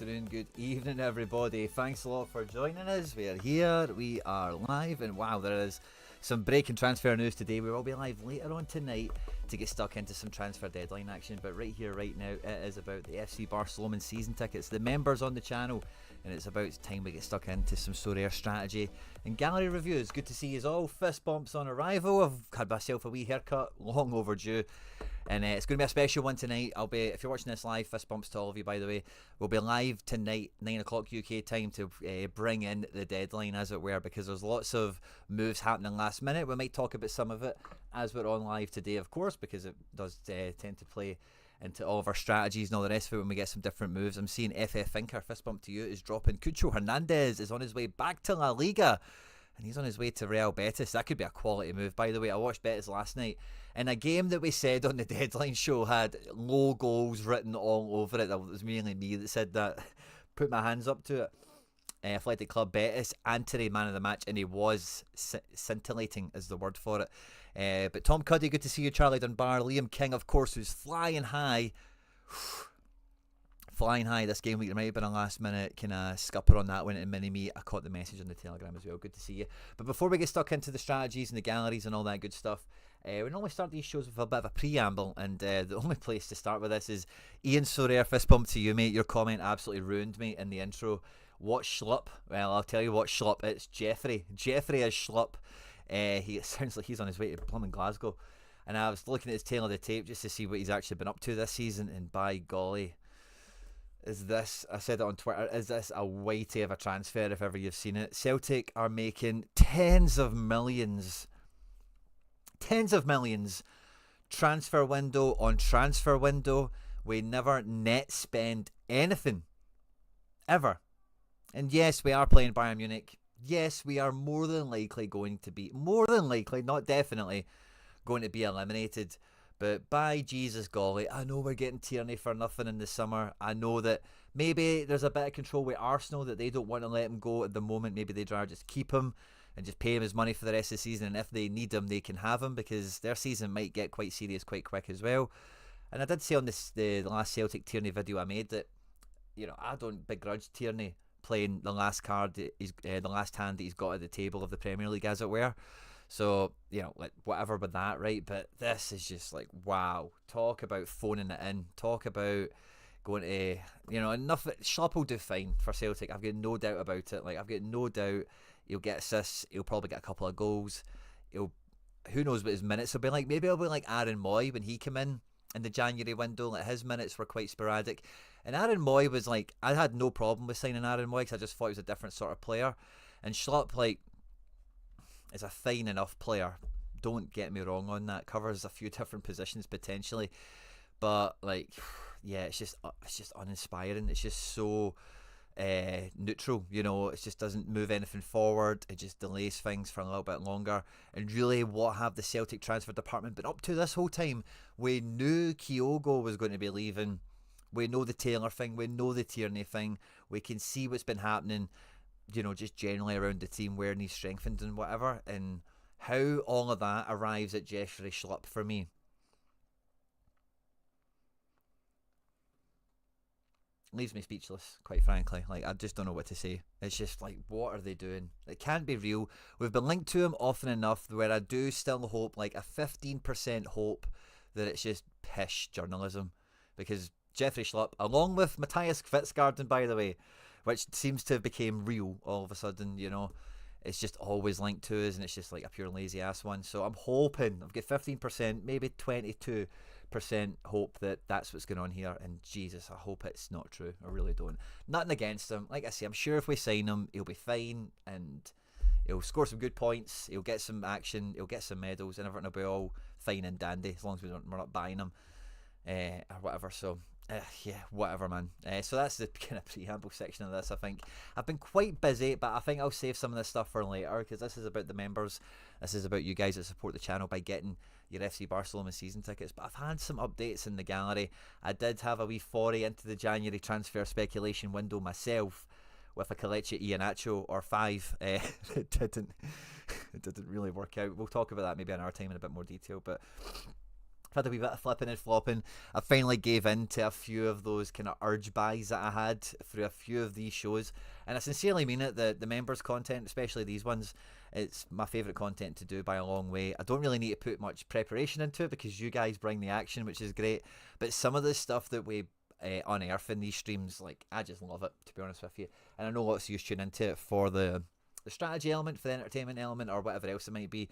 afternoon, good evening, everybody. Thanks a lot for joining us. We are here, we are live, and wow, there is some breaking transfer news today. We will be live later on tonight to get stuck into some transfer deadline action, but right here, right now, it is about the FC Barcelona season tickets, the members on the channel, and it's about time we get stuck into some Sorare strategy and gallery reviews. Good to see you all. Fist bumps on arrival. I've had myself a wee haircut, long overdue. And it's going to be a special one tonight. If you're watching this live, fist bumps to all of you, by the way. We'll be live tonight, 9 o'clock UK time, to bring in the deadline, as it were, because there's lots of moves happening last minute. We might talk about some of it as we're on live today, of course, because it does tend to play into all of our strategies and all the rest of it when we get some different moves. I'm seeing FF Finker, fist bump to you, is dropping. Cucho Hernandez is on his way back to La Liga. And he's on his way to Real Betis. That could be a quality move, by the way. I watched Betis last night, and a game that we said on the deadline show had low goals written all over it. That was mainly me that said that. Put my hands up to it. Athletic Club Betis, Anthony, man of the match, and he was scintillating is the word for it. But Tom Cuddy, good to see you. Charlie Dunbar, Liam King, of course, who's flying high. Flying high this game week. There might have been a last minute kind of scupper on that one in mini-me. I caught the message on the Telegram as well. Good to see you. But before we get stuck into the strategies and the galleries and all that good stuff, we normally start these shows with a bit of a preamble, and the only place to start with this is Ian Sorare, fist bump to you, mate. Your comment absolutely ruined me in the intro. What Schlupp? Well, I'll tell you what Schlupp. It's Jeffrey. Jeffrey is Schlupp. It sounds like he's on his way to plumbing Glasgow. And I was looking at his tail of the tape just to see what he's actually been up to this season, and by golly, is this, I said it on Twitter, is this a weighty of a transfer if ever you've seen it? Celtic are making tens of millions, transfer window on transfer window. We never net spend anything, ever. And yes, we are playing Bayern Munich. Yes, we are more than likely, not definitely, going to be eliminated. But by Jesus golly, I know we're getting Tierney for nothing in the summer. I know that maybe there's a bit of control with Arsenal that they don't want to let him go at the moment. Maybe they'd rather just keep him and just pay him his money for the rest of the season. And if they need him, they can have him, because their season might get quite serious quite quick as well. And I did say on the last Celtic Tierney video I made that, you know, I don't begrudge Tierney playing the last card, the last hand that he's got at the table of the Premier League, as it were. So, you know, like, whatever with that, right? But this is just like, wow. Talk about phoning it in. Talk about going to, you know, enough. Schlupp will do fine for Celtic. I've got no doubt about it. Like, I've got no doubt he'll get assists. He'll probably get a couple of goals. Who knows what his minutes will be like. Maybe it'll be like Aaron Moy when he came in the January window. Like, his minutes were quite sporadic. And Aaron Moy was like, I had no problem with signing Aaron Moy because I just thought he was a different sort of player. And Schlupp, like, is a fine enough player. Don't get me wrong on that. Covers a few different positions potentially, but like, yeah, it's just uninspiring. It's just so neutral. You know, it just doesn't move anything forward. It just delays things for a little bit longer. And really, what have the Celtic transfer department been up to this whole time? We knew Kyogo was going to be leaving. We know the Taylor thing. We know the Tierney thing. We can see what's been happening, you know, just generally around the team where he's strengthened and whatever, and how all of that arrives at Jeffrey Schlupp for me. Leaves me speechless, quite frankly. Like, I just don't know what to say. It's just like, what are they doing? It can't be real. We've been linked to him often enough where I do still hope, like a 15% hope, that it's just pish journalism. Because Jeffrey Schlupp, along with Matthias Kvitzgarden, by the way, which seems to have become real all of a sudden, you know. It's just always linked to us, and it's just like a pure lazy ass one. So I'm hoping, I've got 15%, maybe 22% hope that that's what's going on here. And Jesus, I hope it's not true. I really don't. Nothing against him. Like I say, I'm sure if we sign him, he'll be fine, and he'll score some good points. He'll get some action. He'll get some medals, and everything will be all fine and dandy as long as we're not buying him or whatever. So yeah, whatever, man. So that's the kind of preamble section of this. I think I've been quite busy, but I think I'll save some of this stuff for later, because this is about the members. This is about you guys that support the channel by getting your FC Barcelona season tickets. But I've had some updates in the gallery. I did have a wee foray into the January transfer speculation window myself with a Kelechi Iheanacho or 5. It didn't really work out. We'll talk about that maybe in our time in a bit more detail, but I've had a wee bit of flipping and flopping. I finally gave in to a few of those kind of urge buys that I had through a few of these shows. And I sincerely mean it, the members content, especially these ones, it's my favourite content to do by a long way. I don't really need to put much preparation into it because you guys bring the action, which is great. But some of the stuff that we unearth in these streams, like, I just love it, to be honest with you. And I know lots of you tune into it for the strategy element, for the entertainment element, or whatever else it might be.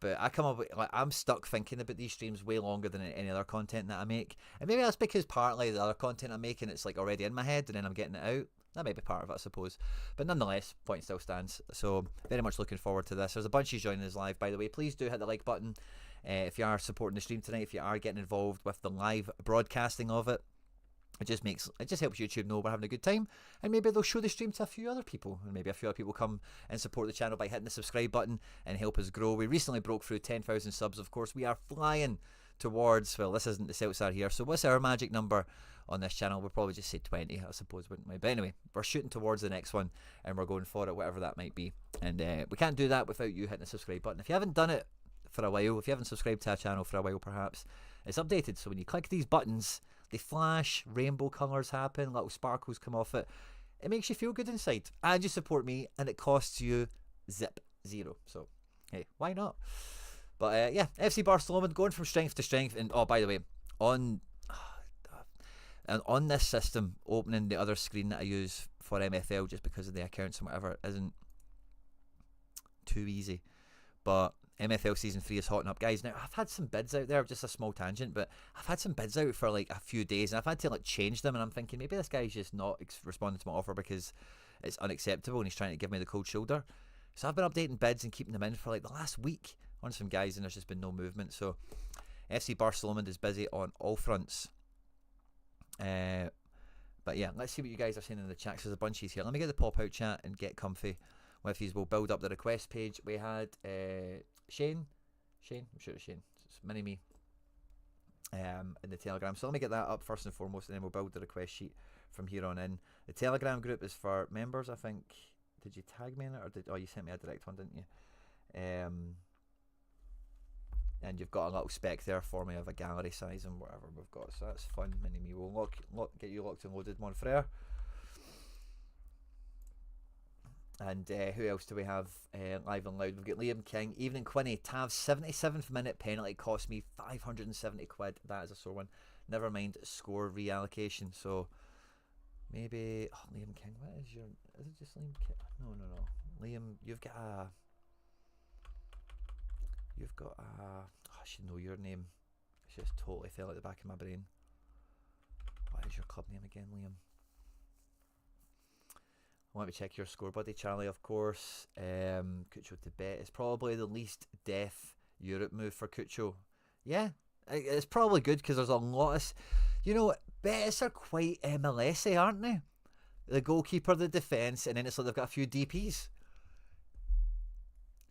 But I come up with, like, I'm stuck thinking about these streams way longer than any other content that I make. And maybe that's because partly the other content I'm making, it's like already in my head and then I'm getting it out. That might be part of it, I suppose. But nonetheless, point still stands. So very much looking forward to this. There's a bunch of you joining us live, by the way. Please do hit the like button if you are supporting the stream tonight, if you are getting involved with the live broadcasting of it. It just helps YouTube know we're having a good time, and maybe they'll show the stream to a few other people, and maybe a few other people come and support the channel by hitting the subscribe button and help us grow. We recently broke through 10,000 subs, of course. We are flying towards, well, this isn't the Satara here, so what's our magic number on this channel? We'll probably just say 20, I suppose, wouldn't we? But anyway, we're shooting towards the next one, and we're going for it, whatever that might be. And we can't do that without you hitting the subscribe button. If you haven't done it for a while, if you haven't subscribed to our channel for a while, perhaps, it's updated, so when you click these buttons, they flash, rainbow colours happen, little sparkles come off it. It makes you feel good inside. And you support me, and it costs you zero. So, hey, why not? But yeah, FC Barcelona going from strength to strength. And oh, by the way, on this system, opening the other screen that I use for MFL just because of the accounts and whatever isn't too easy. But MFL Season 3 is hotting up, guys. Now, I've had some bids out there, just a small tangent, but I've had some bids out for like a few days, and I've had to like change them, and I'm thinking maybe this guy's just not responding to my offer because it's unacceptable, and he's trying to give me the cold shoulder. So I've been updating bids and keeping them in for like the last week on some guys, and there's just been no movement. So FC Barcelona is busy on all fronts. But yeah, let's see what you guys are saying in the chat. There's a bunch of here. Let me get the pop-out chat and get comfy with these. We'll build up the request page. We had Shane, I'm sure it's Shane, it's mini me in the Telegram. So let me get that up first and foremost, and then we'll build the request sheet from here on in. The Telegram group is for members, I think. Did you tag me in it, or you sent me a direct one, didn't you? And you've got a little spec there for me of a gallery size and whatever we've got, so that's fun. Mini me will get you locked and loaded, Monfrere. And who else do we have live and loud? We've got Liam King, Evening Quinny, Tav's 77th minute penalty cost me 570 quid. That is a sore one. Never mind score reallocation. So maybe Liam King. What is your? Is it just Liam King? No. Liam, you've got a. I should know your name. It's just totally fell at the back of my brain. What is your club name again, Liam? Let me check your score, buddy. Charlie, of course. Cucho to bet. It's probably the least deaf Europe move for Cucho. Yeah, it's probably good because there's a lot of... You know, Betis are quite MLS-y, aren't they? The goalkeeper, the defence, and then it's like they've got a few DPs.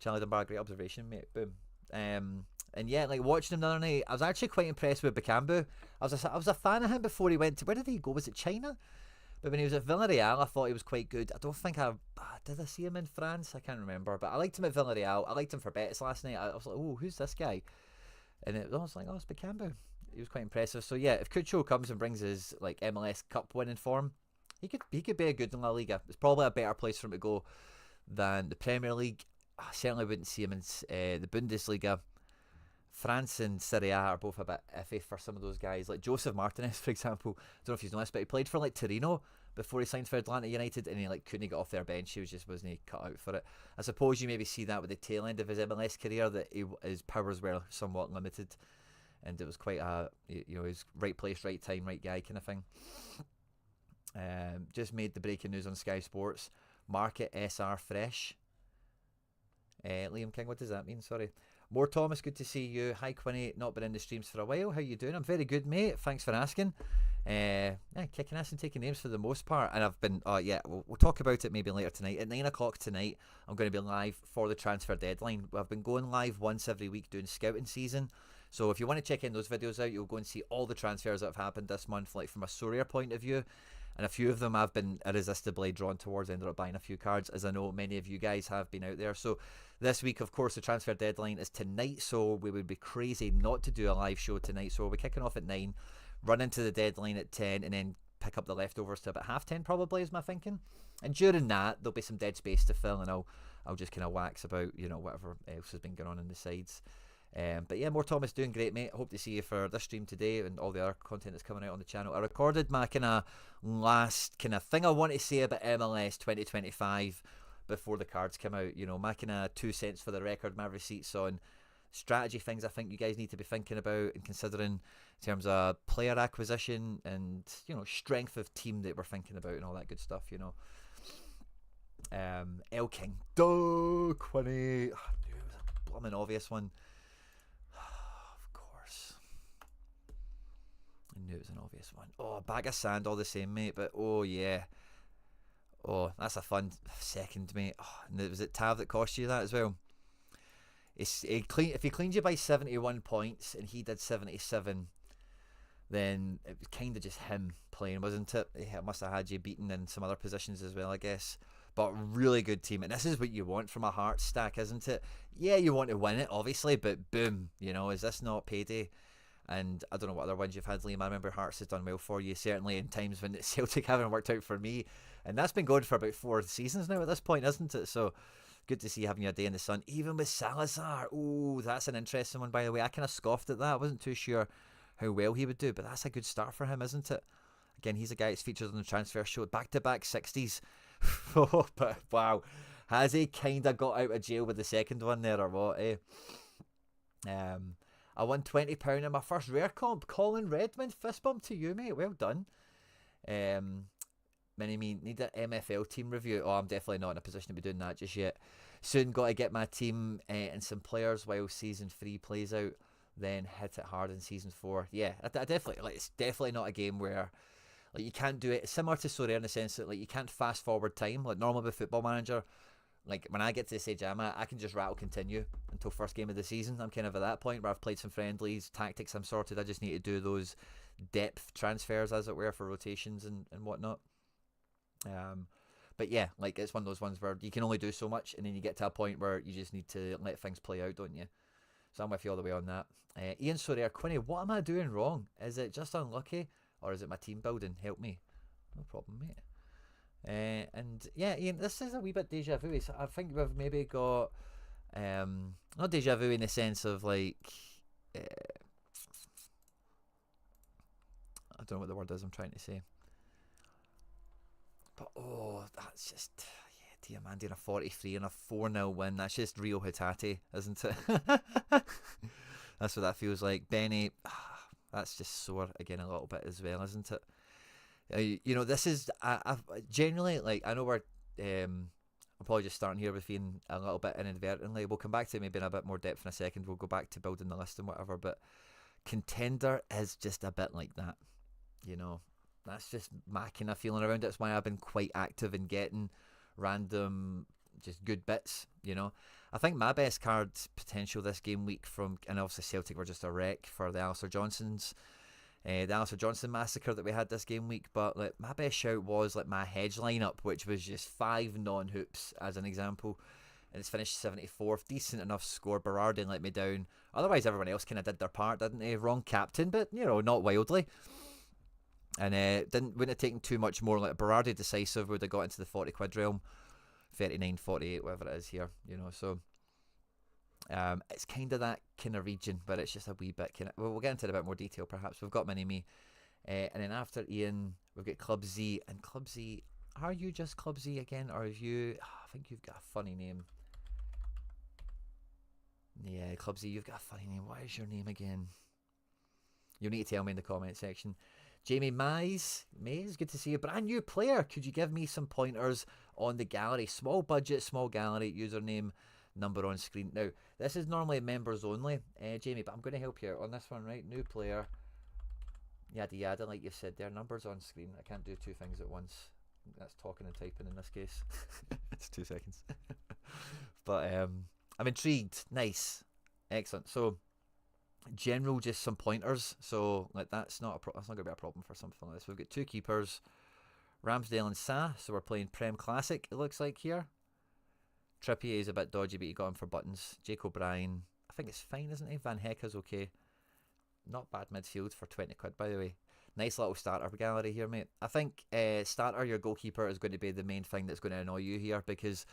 Charlie Dunbar, great observation, mate. Boom. And yeah, like watching him the other night, I was actually quite impressed with Bakambu. I was a fan of him before he went to... Where did he go? Was it China? But when he was at Villarreal, I thought he was quite good. I don't think did I see him in France? I can't remember. But I liked him at Villarreal. I liked him for Betis last night. I was like, oh, who's this guy? And I was like, oh, it's Bakambu. He was quite impressive. So yeah, if Cucho comes and brings his like MLS Cup winning form, he could be a good in La Liga. It's probably a better place for him to go than the Premier League. I certainly wouldn't see him in the Bundesliga. France and Serie A are both a bit iffy for some of those guys. Like Joseph Martinez, for example. I don't know if you've noticed, but he played for like Torino before he signed for Atlanta United, and he like couldn't get off their bench. He wasn't cut out for it. I suppose you maybe see that with the tail end of his MLS career, that his powers were somewhat limited, and it was quite a his right place, right time, right guy kind of thing. Just made the breaking news on Sky Sports. Market SR fresh. Liam King, what does that mean? Sorry. More Thomas, good to see you. Hi Quinny, not been in the streams for a while. How you doing? I'm very good, mate. Thanks for asking. Kicking ass and taking names for the most part. And I've been, we'll talk about it maybe later tonight. At 9 o'clock tonight, I'm going to be live for the transfer deadline. I've been going live once every week doing scouting season. So if you want to check in those videos out, you'll go and see all the transfers that have happened this month, like from a Sorare point of view. And a few of them I've been irresistibly drawn towards. I ended up buying a few cards, as I know many of you guys have been out there. So This week, of course, the transfer deadline is tonight, so we would be crazy not to do a live show tonight. So we'll be kicking off at 9, run into the deadline at 10, and then pick up the leftovers to about half 10 probably is my thinking. And during that, there'll be some dead space to fill, and I'll just kind of wax about, you know, whatever else has been going on in the sides. But yeah, more Thomas, doing great, mate. Hope to see you for this stream today and all the other content that's coming out on the channel. I recorded my kind of last kind of thing I want to say about MLS 2025 before the cards come out. You know, my kind of 2 cents for the record, my receipts on strategy things I think you guys need to be thinking about and considering in terms of player acquisition and, you know, strength of team that we're thinking about and all that good stuff, you know. El King, duh, Quinny. I knew it was a blooming obvious one. Of course. I knew it was an obvious one. Oh, a bag of sand all the same, mate, but oh yeah. Oh, that's a fun second, mate. Oh, and was it Tav that cost you that as well? If he cleaned you by 71 points and he did 77, then it was kind of just him playing, wasn't it? He must have had you beaten in some other positions as well, I guess. But really good team, and this is what you want from a Hearts stack, isn't it? Yeah, you want to win it, obviously, but boom, you know, is this not payday? And I don't know what other ones you've had, Liam. I remember Hearts has done well for you, certainly in times when Celtic haven't worked out for me. And that's been going for about 4 seasons now at this point, isn't it? So good to see you having your day in the sun, even with Salazar. Oh, that's an interesting one, by the way. I kind of scoffed at that. I wasn't too sure how well he would do, but that's a good start for him, isn't it? Again, he's a guy that's featured on the transfer show. Back-to-back 60s. Oh, but wow. Has he kind of got out of jail with the second one there or what, eh? I won £20 in my first rare comp. Colin Redmond, fist bump to you, mate. Well done. Many me need an MFL team review. Oh, I'm definitely not in a position to be doing that just yet. Soon got to get my team and some players while season 3 plays out. Then hit it hard in season 4. Yeah, I definitely, like, it's definitely not a game where, like, you can't do it. It's similar to Sorare in the sense that, like, you can't fast forward time. Like, normally with Football Manager, like, when I get to the stage I'm at, I can just rattle continue until first game of the season. I'm kind of at that point where I've played some friendlies, tactics I'm sorted. I just need to do those depth transfers, as it were, for rotations and whatnot. But yeah, like, it's one of those ones where you can only do so much, and then you get to a point where you just need to let things play out, don't you? So I'm with you all the way on that. Ian Sorare, Quinny, what am I doing wrong? Is it just unlucky, or is it my team building? Help me. No problem, mate. And yeah, Ian, this is a wee bit deja vu. So I think we've maybe got not deja vu in the sense of, like, I don't know what the word is I'm trying to say. But oh, that's just, yeah, Diamante a 43 and a 4-0 win. That's just Rio Hatate, isn't it? That's what that feels like. Benny, that's just sore again a little bit as well, isn't it? You know, this is I've generally, like, I know we're I'm probably just starting here with being a little bit inadvertently. We'll come back to maybe in a bit more depth in a second. We'll go back to building the list and whatever, but contender is just a bit like that, you know. That's just my kind of feeling around it. That's why I've been quite active in getting random, just good bits, you know. I think my best card potential this game week from, and obviously Celtic were just a wreck for the Alistair Johnsons, the Alistair Johnson massacre that we had this game week, but like my best shout was like my hedge lineup, which was just 5 non-hoops as an example, and it's finished 74th, decent enough score. Berard didn't let me down. Otherwise everyone else kind of did their part, didn't they? Wrong captain, but you know, not wildly. And wouldn't have taken too much more. Like Berardi decisive would have got into the 40 quid realm, 39, 48, whatever it is here, you know. So it's kind of that kind of region, but it's just a wee bit kind of. Well, we'll get into it a bit more detail perhaps. We've got Mini Me, and then after Ian, we've got Club Z. And Club Z, are you just Club Z again, or have you? I think you've got a funny name. Yeah, Club Z, you've got a funny name. What is your name again? You'll need to tell me in the comment section. Jamie Mays, good to see you. Brand new player. Could you give me some pointers on the gallery? Small budget, small gallery, username, number on screen. Now, this is normally members only, Jamie, but I'm going to help you out on this one, right? New player, yada yada, like you said there. Numbers on screen. I can't do 2 things at once. That's talking and typing in this case. It's 2 seconds. But I'm intrigued. Nice. Excellent. So, general, just some pointers. So like that's not going to be a problem for something like this. We've got 2 keepers, Ramsdale and Sa. So we're playing Prem Classic, it looks like here. Trippier is a bit dodgy, but you got him for buttons. Jake O'Brien, I think it's fine, isn't he? Van Hecker's okay. Not bad midfield for 20 quid, by the way. Nice little starter gallery here, mate. I think starter, your goalkeeper, is going to be the main thing that's going to annoy you here, because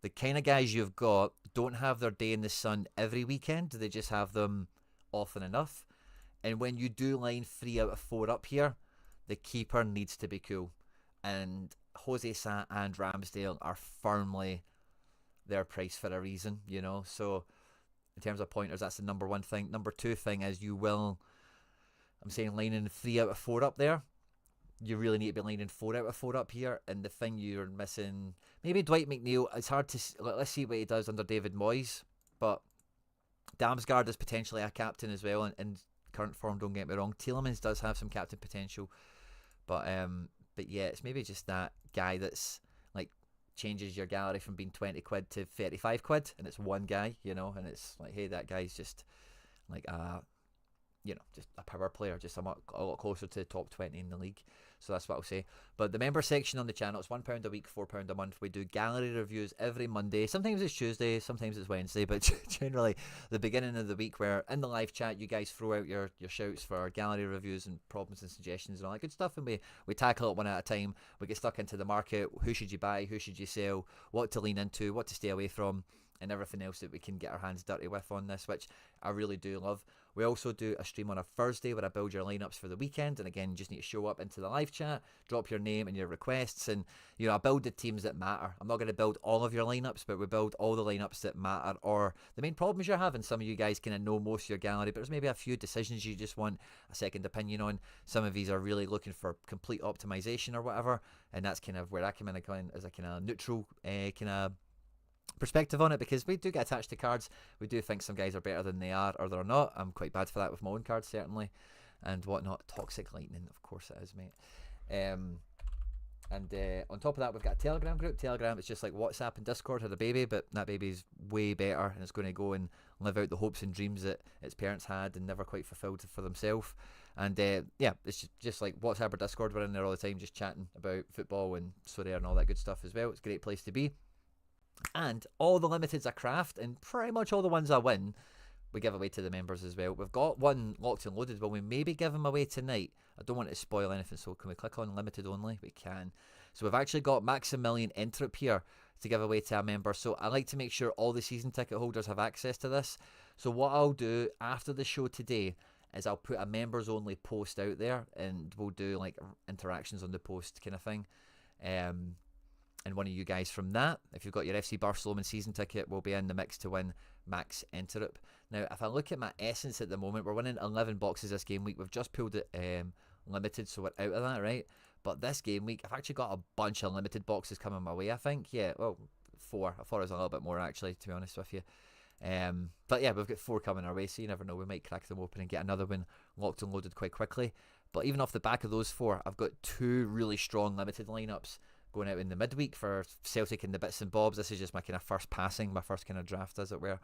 the kind of guys you've got don't have their day in the sun every weekend. They just have them often enough. And when you do line 3 out of 4 up here, the keeper needs to be cool. And Jose Sa and Ramsdale are firmly their price for a reason, you know. So in terms of pointers, that's the number one thing. Number two thing is I'm saying lining 3 out of 4 up there. You really need to be lining 4 out of 4 up here. And the thing you're missing, maybe Dwight McNeil. It's hard to, let's see what he does under David Moyes. But Damsgaard is potentially a captain as well in current form, don't get me wrong. Tielemans does have some captain potential. But yeah, it's maybe just that guy that's like changes your gallery from being 20 quid to 35 quid, and it's one guy, you know, and it's like, hey, that guy's just like just a power player, just a lot closer to the top 20 in the league. So that's what I'll say. But the member section on the channel, it's £1 a week, £4 a month. We do gallery reviews every Monday. Sometimes it's Tuesday, sometimes it's Wednesday, but generally the beginning of the week, where in the live chat you guys throw out your shouts for gallery reviews and problems and suggestions and all that good stuff, and we tackle it one at a time. We get stuck into the market. Who should you buy? Who should you sell? What to lean into? What to stay away from? And everything else that we can get our hands dirty with on this, which I really do love. We also do a stream on a Thursday where I build your lineups for the weekend, and again, you just need to show up into the live chat, drop your name and your requests, and I build the teams that matter. I'm not going to build all of your lineups, but we build all the lineups that matter, or the main problems you're having. Some of you guys kind of know most of your gallery, but there's maybe a few decisions you just want a second opinion on. Some of these are really looking for complete optimization or whatever, and that's kind of where I come in as a kind of neutral kind of perspective on it, because we do get attached to cards. We do think some guys are better than they are, or they're not. I'm quite bad for that with my own cards, certainly, and whatnot. Toxic Lightning, of course it is, mate. And on top of that, we've got a Telegram group. Telegram is just like WhatsApp and Discord had a baby, but that baby's way better, and it's going to go and live out the hopes and dreams that its parents had and never quite fulfilled for themselves. And yeah, it's just like WhatsApp or Discord. We're in there all the time just chatting about football and Sorare and all that good stuff as well. It's a great place to be. And all the limiteds I craft, and pretty much all the ones I win, we give away to the members as well. We've got one locked and loaded, but we maybe give them away tonight. I don't want to spoil anything, so can we click on limited only? We can. So we've actually got Maximilian Entrup here to give away to a member. So I like to make sure all the season ticket holders have access to this. So what I'll do after the show today is I'll put a members only post out there, and we'll do like interactions on the post kind of thing. And one of you guys from that, if you've got your FC Barcelona season ticket, will be in the mix to win Max Entrup. Now, if I look at my essence at the moment, we're winning 11 boxes this game week. We've just pulled it limited, so we're out of that, right? But this game week, I've actually got a bunch of limited boxes coming my way, I think. Yeah, well, 4. I thought it was a little bit more, actually, to be honest with you. But yeah, we've got 4 coming our way, so you never know. We might crack them open and get another one locked and loaded quite quickly. But even off the back of those 4, I've got 2 really strong limited lineups going out in the midweek for Celtic and the bits and bobs. This is just my kind of first passing, my first kind of draft, as it were.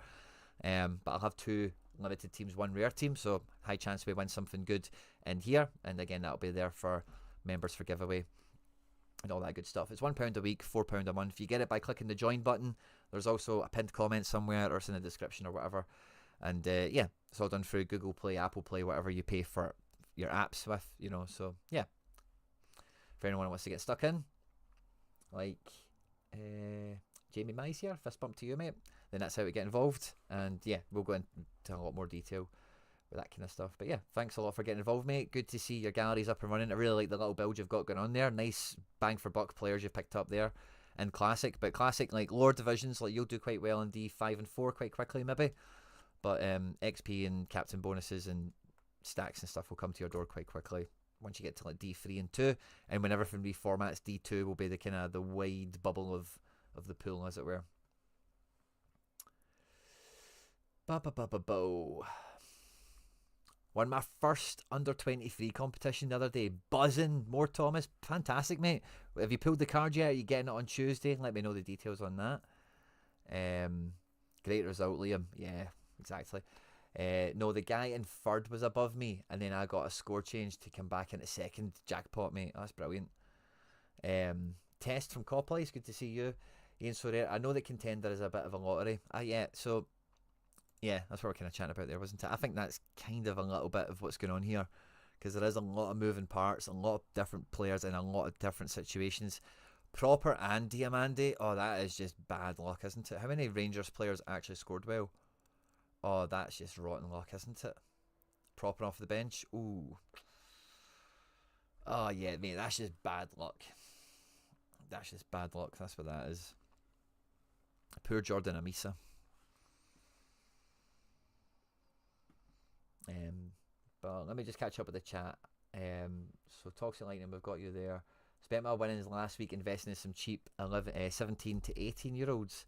But I'll have 2 limited teams, 1 rare team, so high chance we win something good in here. And again, that'll be there for members for giveaway and all that good stuff. It's £1 a week, £4 a month. You get it by clicking the join button. There's also a pinned comment somewhere, or it's in the description or whatever. And yeah, it's all done through Google Play, Apple Play, whatever you pay for your apps with, so yeah. If anyone wants to get stuck in, like Jamie Mize here, fist bump to you, mate, then that's how we get involved. And yeah, we'll go into a lot more detail with that kind of stuff. But yeah, thanks a lot for getting involved, mate. Good to see your galleries up and running. I really like the little build you've got going on there. Nice bang for buck players you've picked up there in Classic. But Classic, like lower divisions, like you'll do quite well in D5 and 4 quite quickly maybe. But XP and captain bonuses and stacks and stuff will come to your door quite quickly once you get to like D3 and 2, and when everything reformats, D2 will be the kind of the wide bubble of the pool, as it were. Won my first under 23 competition the other day. Buzzing. More Thomas. Fantastic, mate. Have you pulled the card yet? Are you getting it on Tuesday? Let me know the details on that. Great result, Liam. Yeah, exactly. No, the guy in third was above me, and then I got a score change to come back into second. Jackpot, mate. That's brilliant. Test from Copley, it's good to see you. Ian Sorare. I know that Contender is a bit of a lottery. Yeah, so yeah, that's what we're kind of chatting about there, wasn't it? I think that's kind of a little bit of what's going on here, because there is a lot of moving parts, a lot of different players in a lot of different situations. Proper and Diamande, oh, that is just bad luck, isn't it? How many Rangers players actually scored well? Oh, that's just rotten luck, isn't it? Proper off the bench. Ooh. Oh, yeah, mate, that's just bad luck. That's just bad luck. That's what that is. Poor Jordan Amisa. But let me just catch up with the chat. So Toxic Lightning, we've got you there. Spent my winnings last week investing in some cheap 17 to 18 year olds.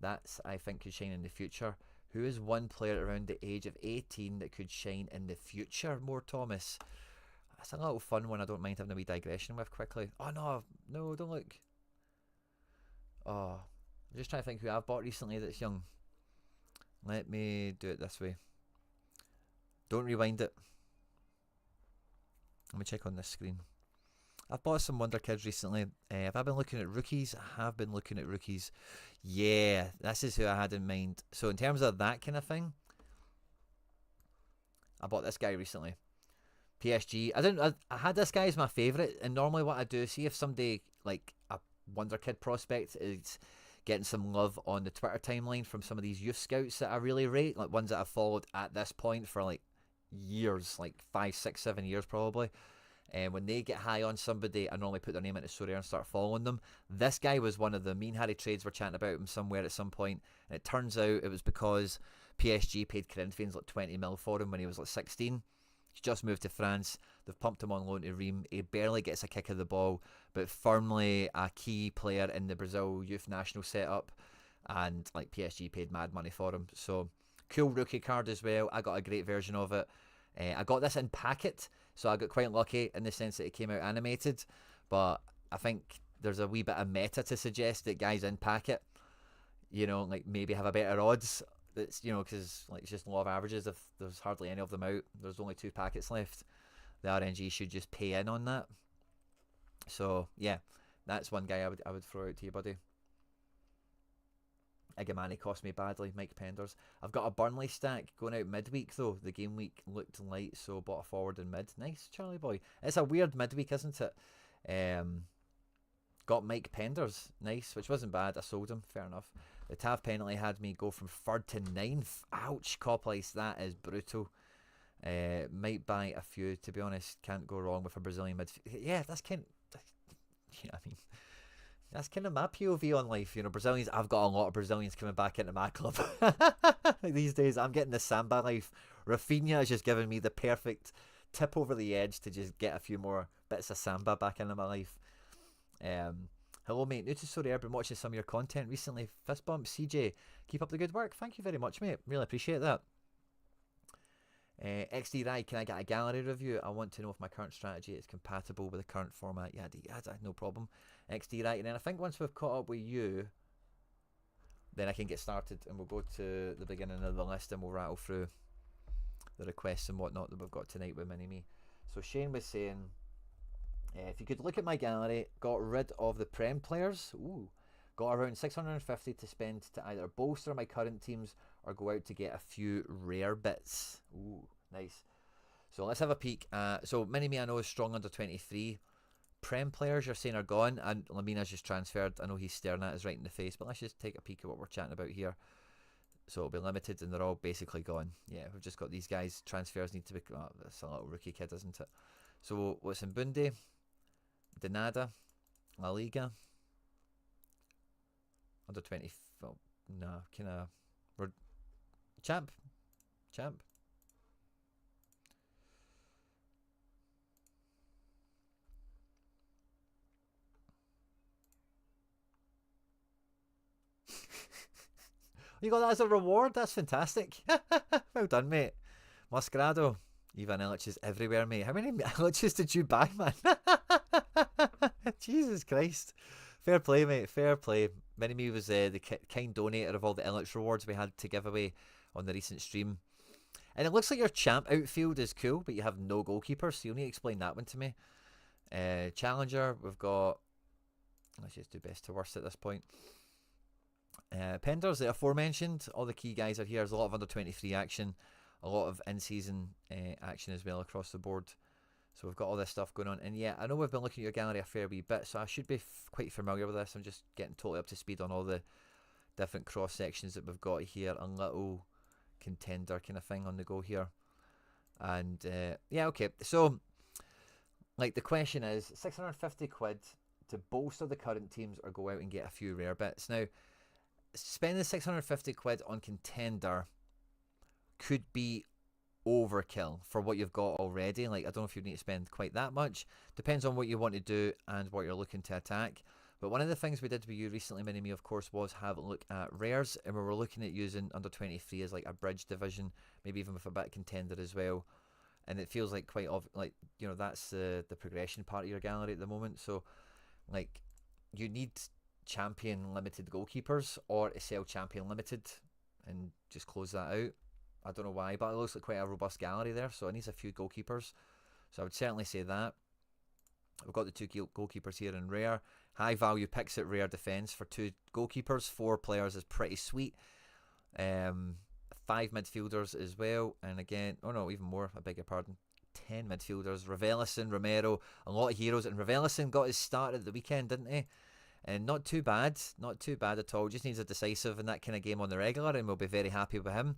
That's, I think, could shine in the future. Who is one player around the age of 18 that could shine in the future? More Thomas. That's a little fun one. I don't mind having a wee digression with quickly. Oh no, don't look. Oh, I'm just trying to think who I've bought recently that's young. Let me do it this way. Don't rewind it. Let me check on this screen. I've bought some Wonder Kids recently. Have I been looking at rookies? I have been looking at rookies. Yeah, this is who I had in mind. So in terms of that kind of thing, I bought this guy recently. PSG. I had this guy as my favourite, and normally what I do, see if somebody like a Wonder Kid prospect is getting some love on the Twitter timeline from some of these youth scouts that I really rate, like ones that I've followed at this point for like years, like 5, 6, 7 years probably. And when they get high on somebody, I normally put their name into Sorare and start following them. This guy was one of the mean Harry trades. We're chatting about him somewhere at some point, and it turns out it was because PSG paid Corinthians like 20 mil for him when he was like 16. He's just moved to France. They've pumped him on loan to Reims. He barely gets a kick of the ball, but firmly a key player in the Brazil youth national setup. And like PSG paid mad money for him. So cool rookie card as well. I got a great version of it. I got this in packet, so I got quite lucky in the sense that it came out animated. But I think there's a wee bit of meta to suggest that guys in packet, you know, like maybe have a better odds. That's, you know, because like it's just law of averages. If there's hardly any of them out, there's only 2 packets left. The RNG should just pay in on that. So yeah, that's one guy I would throw out to you, buddy. Igamani cost me badly. Mike Penders. I've got a Burnley stack going out midweek though. The game week looked light, so bought a forward in mid. Nice, Charlie boy. It's a weird midweek, isn't it? Got Mike Penders. Nice, which wasn't bad. I sold him. Fair enough. The Tav penalty had me go from 3rd to 9th. Ouch, Coplice. That is brutal. Might buy a few, to be honest. Can't go wrong with a Brazilian midfield. Yeah, that's kind of... Yeah, I mean... That's kind of my POV on life, you know. Brazilians, I've got a lot of Brazilians coming back into my club. These days, I'm getting the Samba life. Rafinha is just giving me the perfect tip over the edge to just get a few more bits of Samba back into my life. Hello, mate. New to Sorare. Been watching some of your content recently. Fist bump, CJ. Keep up the good work. Thank you very much, mate. Really appreciate that. XD Rai, can I get a gallery review? I want to know if my current strategy is compatible with the current format. Yeah, no problem. XD Rai, and then I think once we've caught up with you, then I can get started, and we'll go to the beginning of the list and we'll rattle through the requests and whatnot that we've got tonight with Mini-Me. So Shane was saying, if you could look at my gallery, got rid of the Prem players. Ooh. Got around 650 to spend to either bolster my current teams or go out to get a few rare bits. Ooh, nice. So let's have a peek. So Mini-Me I know is strong under 23. Prem players you're saying are gone, and Lamina's just transferred. I know he's staring at us right in the face, but let's just take a peek at what we're chatting about here. So it'll be limited and they're all basically gone. Yeah, we've just got these guys. Transfers need to be... Oh, that's a little rookie kid, isn't it? So what's in Bundy? Denada. La Liga. Under 20... Well, nah, kind of... We're... Champ. You got that as a reward? That's fantastic. Well done, mate. Mascarado. Ivan Illich is everywhere, mate. How many Illiches did you buy, man? Jesus Christ. Fair play, mate. Fair play. Mini-Me was the kind donator of all the Illich rewards we had to give away on the recent stream. And it looks like your champ outfield is cool, but you have no goalkeeper, so you'll need to explain that one to me. Challenger, we've got... Let's just do best to worst at this point. Penders, the aforementioned, all the key guys are here. There's a lot of under 23 action, a lot of in-season action as well across the board. So we've got all this stuff going on. And yeah, I know we've been looking at your gallery a fair wee bit, so I should be quite familiar with this. I'm just getting totally up to speed on all the different cross sections that we've got here. A little contender kind of thing on the go here. And yeah, okay. So, like, the question is 650 quid to bolster the current teams or go out and get a few rare bits. Now, spending 650 quid on contender could be overkill for what you've got already. Like, I don't know if you need to spend quite that much. Depends on what you want to do and what you're looking to attack. But one of the things we did with you recently, Mini Me, of course, was have a look at rares, and we were looking at using under 23 as like a bridge division, maybe even with a bit of contender as well. And it feels like quite like, you know, that's the progression part of your gallery at the moment. So, like, you need champion limited goalkeepers or sell champion limited and just close that out. I don't know why, but it looks like quite a robust gallery there, so it needs a few goalkeepers. So I would certainly say that. We've got the two goalkeepers here in rare. High value picks at rare defence for two goalkeepers. 4 players is pretty sweet. 5 midfielders as well. And again, oh no, even more, I beg your pardon. 10 midfielders. Ravelisson, Romero, a lot of heroes. And Ravelisson got his start at the weekend, didn't he? And not too bad. Not too bad at all. Just needs a decisive in that kind of game on the regular, and we'll be very happy with him.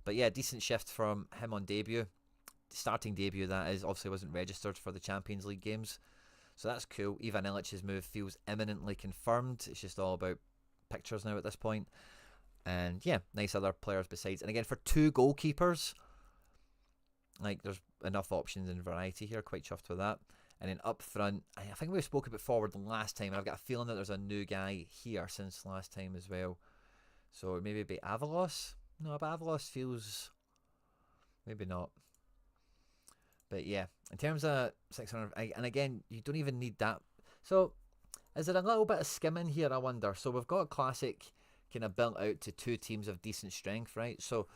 But yeah, decent shift from him on debut. Starting debut, that is. Obviously wasn't registered for the Champions League games. So that's cool. Ivan Illich's move feels imminently confirmed. It's just all about pictures now at this point. And yeah, nice other players besides. And again, for 2 goalkeepers, like, there's enough options and variety here. Quite chuffed with that. And then up front, I think we spoke about forward last time, and I've got a feeling that there's a new guy here since last time as well. So maybe it'd be Avalos. No, but Avalos feels... maybe not. But yeah, in terms of 600... and again, you don't even need that. So, is there a little bit of skimming here, I wonder? So we've got a classic kind of built out to 2 teams of decent strength, right? So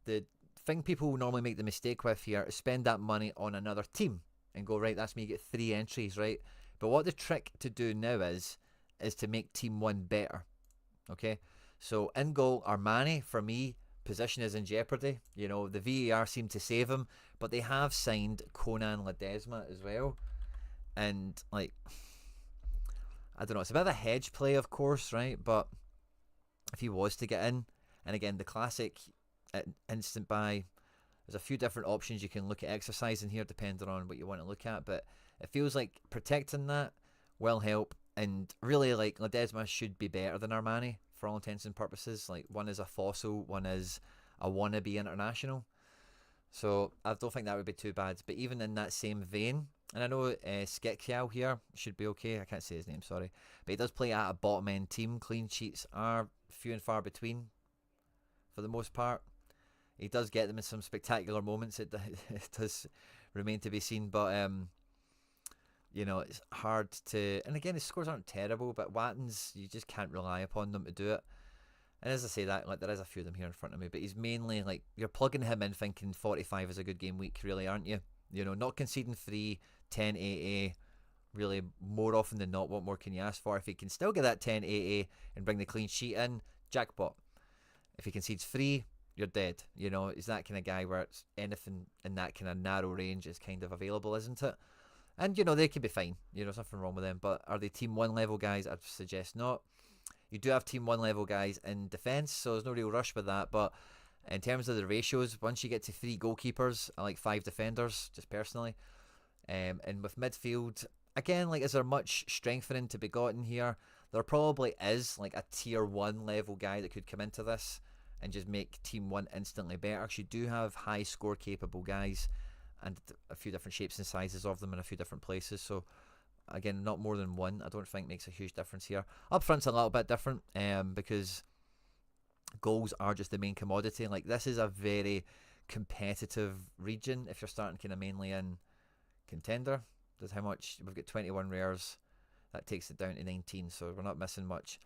the thing people normally make the mistake with here is spend that money on another team and go, right, that's me, you get 3 entries, right? But what the trick to do now is to make team 1 better, okay? So in goal, Armani, for me, position is in jeopardy. You know, the VAR seemed to save him, but they have signed Conan Ledesma as well. And, like, I don't know, it's a bit of a hedge play, of course, right? But if he was to get in, and again, the classic instant buy, there's a few different options you can look at exercising here depending on what you want to look at, but it feels like protecting that will help. And really, like, Ledesma should be better than Armani for all intents and purposes. Like, one is a fossil, one is a wannabe international. So I don't think that would be too bad. But even in that same vein, and I know Sketkiao here should be okay. I can't say his name, sorry. But he does play at a bottom end team. Clean sheets are few and far between for the most part. He does get them in some spectacular moments. It does remain to be seen. But, you know, it's hard to... and again, his scores aren't terrible, but Wattens, you just can't rely upon them to do it. And as I say that, like, there is a few of them here in front of me, but he's mainly, like, you're plugging him in thinking 45 is a good game week, really, aren't you? You know, not conceding 3, 10 AA, really, more often than not, what more can you ask for? If he can still get that 10 AA and bring the clean sheet in, jackpot. If he concedes 3, you're dead. You know, he's that kind of guy where it's anything in that kind of narrow range is kind of available, isn't it? And, you know, they could be fine. You know, there's nothing wrong with them. But are they Team 1 level guys? I'd suggest not. You do have Team 1 level guys in defence, so there's no real rush with that. But in terms of the ratios, once you get to 3 goalkeepers, I like 5 defenders, just personally. And with midfield, again, like, is there much strengthening to be gotten here? There probably is, like, a tier 1 level guy that could come into this and just make Team 1 instantly better. Because you do have high score capable guys and a few different shapes and sizes of them in a few different places. So, again, not more than 1, I don't think makes a huge difference here. Up front's a little bit different because goals are just the main commodity. Like, this is a very competitive region if you're starting kind of mainly in contender. That's how much we've got. 21 rares, that takes it down to 19, so we're not missing much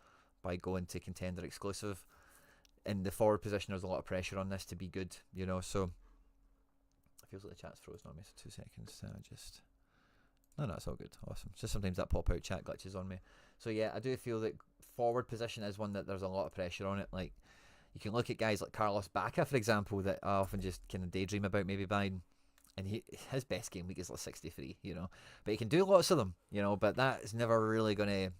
by going to contender exclusive. In the forward position, there's a lot of pressure on this to be good, you know. So it feels like the chat's frozen on me, so 2 seconds. No, it's all good. Awesome. Just sometimes that pop out chat glitches on me. So yeah, I do feel that forward position is one that there's a lot of pressure on it. Like, you can look at guys like Carlos Bacca, for example, that I often just kind of daydream about maybe buying. And his best game week is like 63, you know. But he can do lots of them, you know. But that is never really going to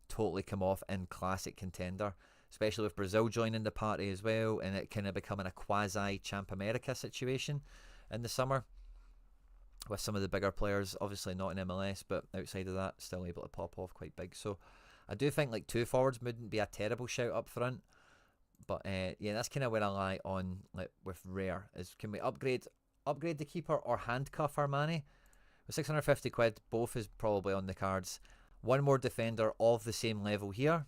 totally come off in classic contender, especially with Brazil joining the party as well, and it kind of becoming a quasi Champ America situation in the summer with some of the bigger players, obviously not in MLS, but outside of that, still able to pop off quite big. So I do think like 2 forwards wouldn't be a terrible shout up front. But yeah, that's kind of where I lie on like with rare is, can we upgrade the keeper or handcuff our money? With 650 quid, both is probably on the cards. One more defender of the same level here.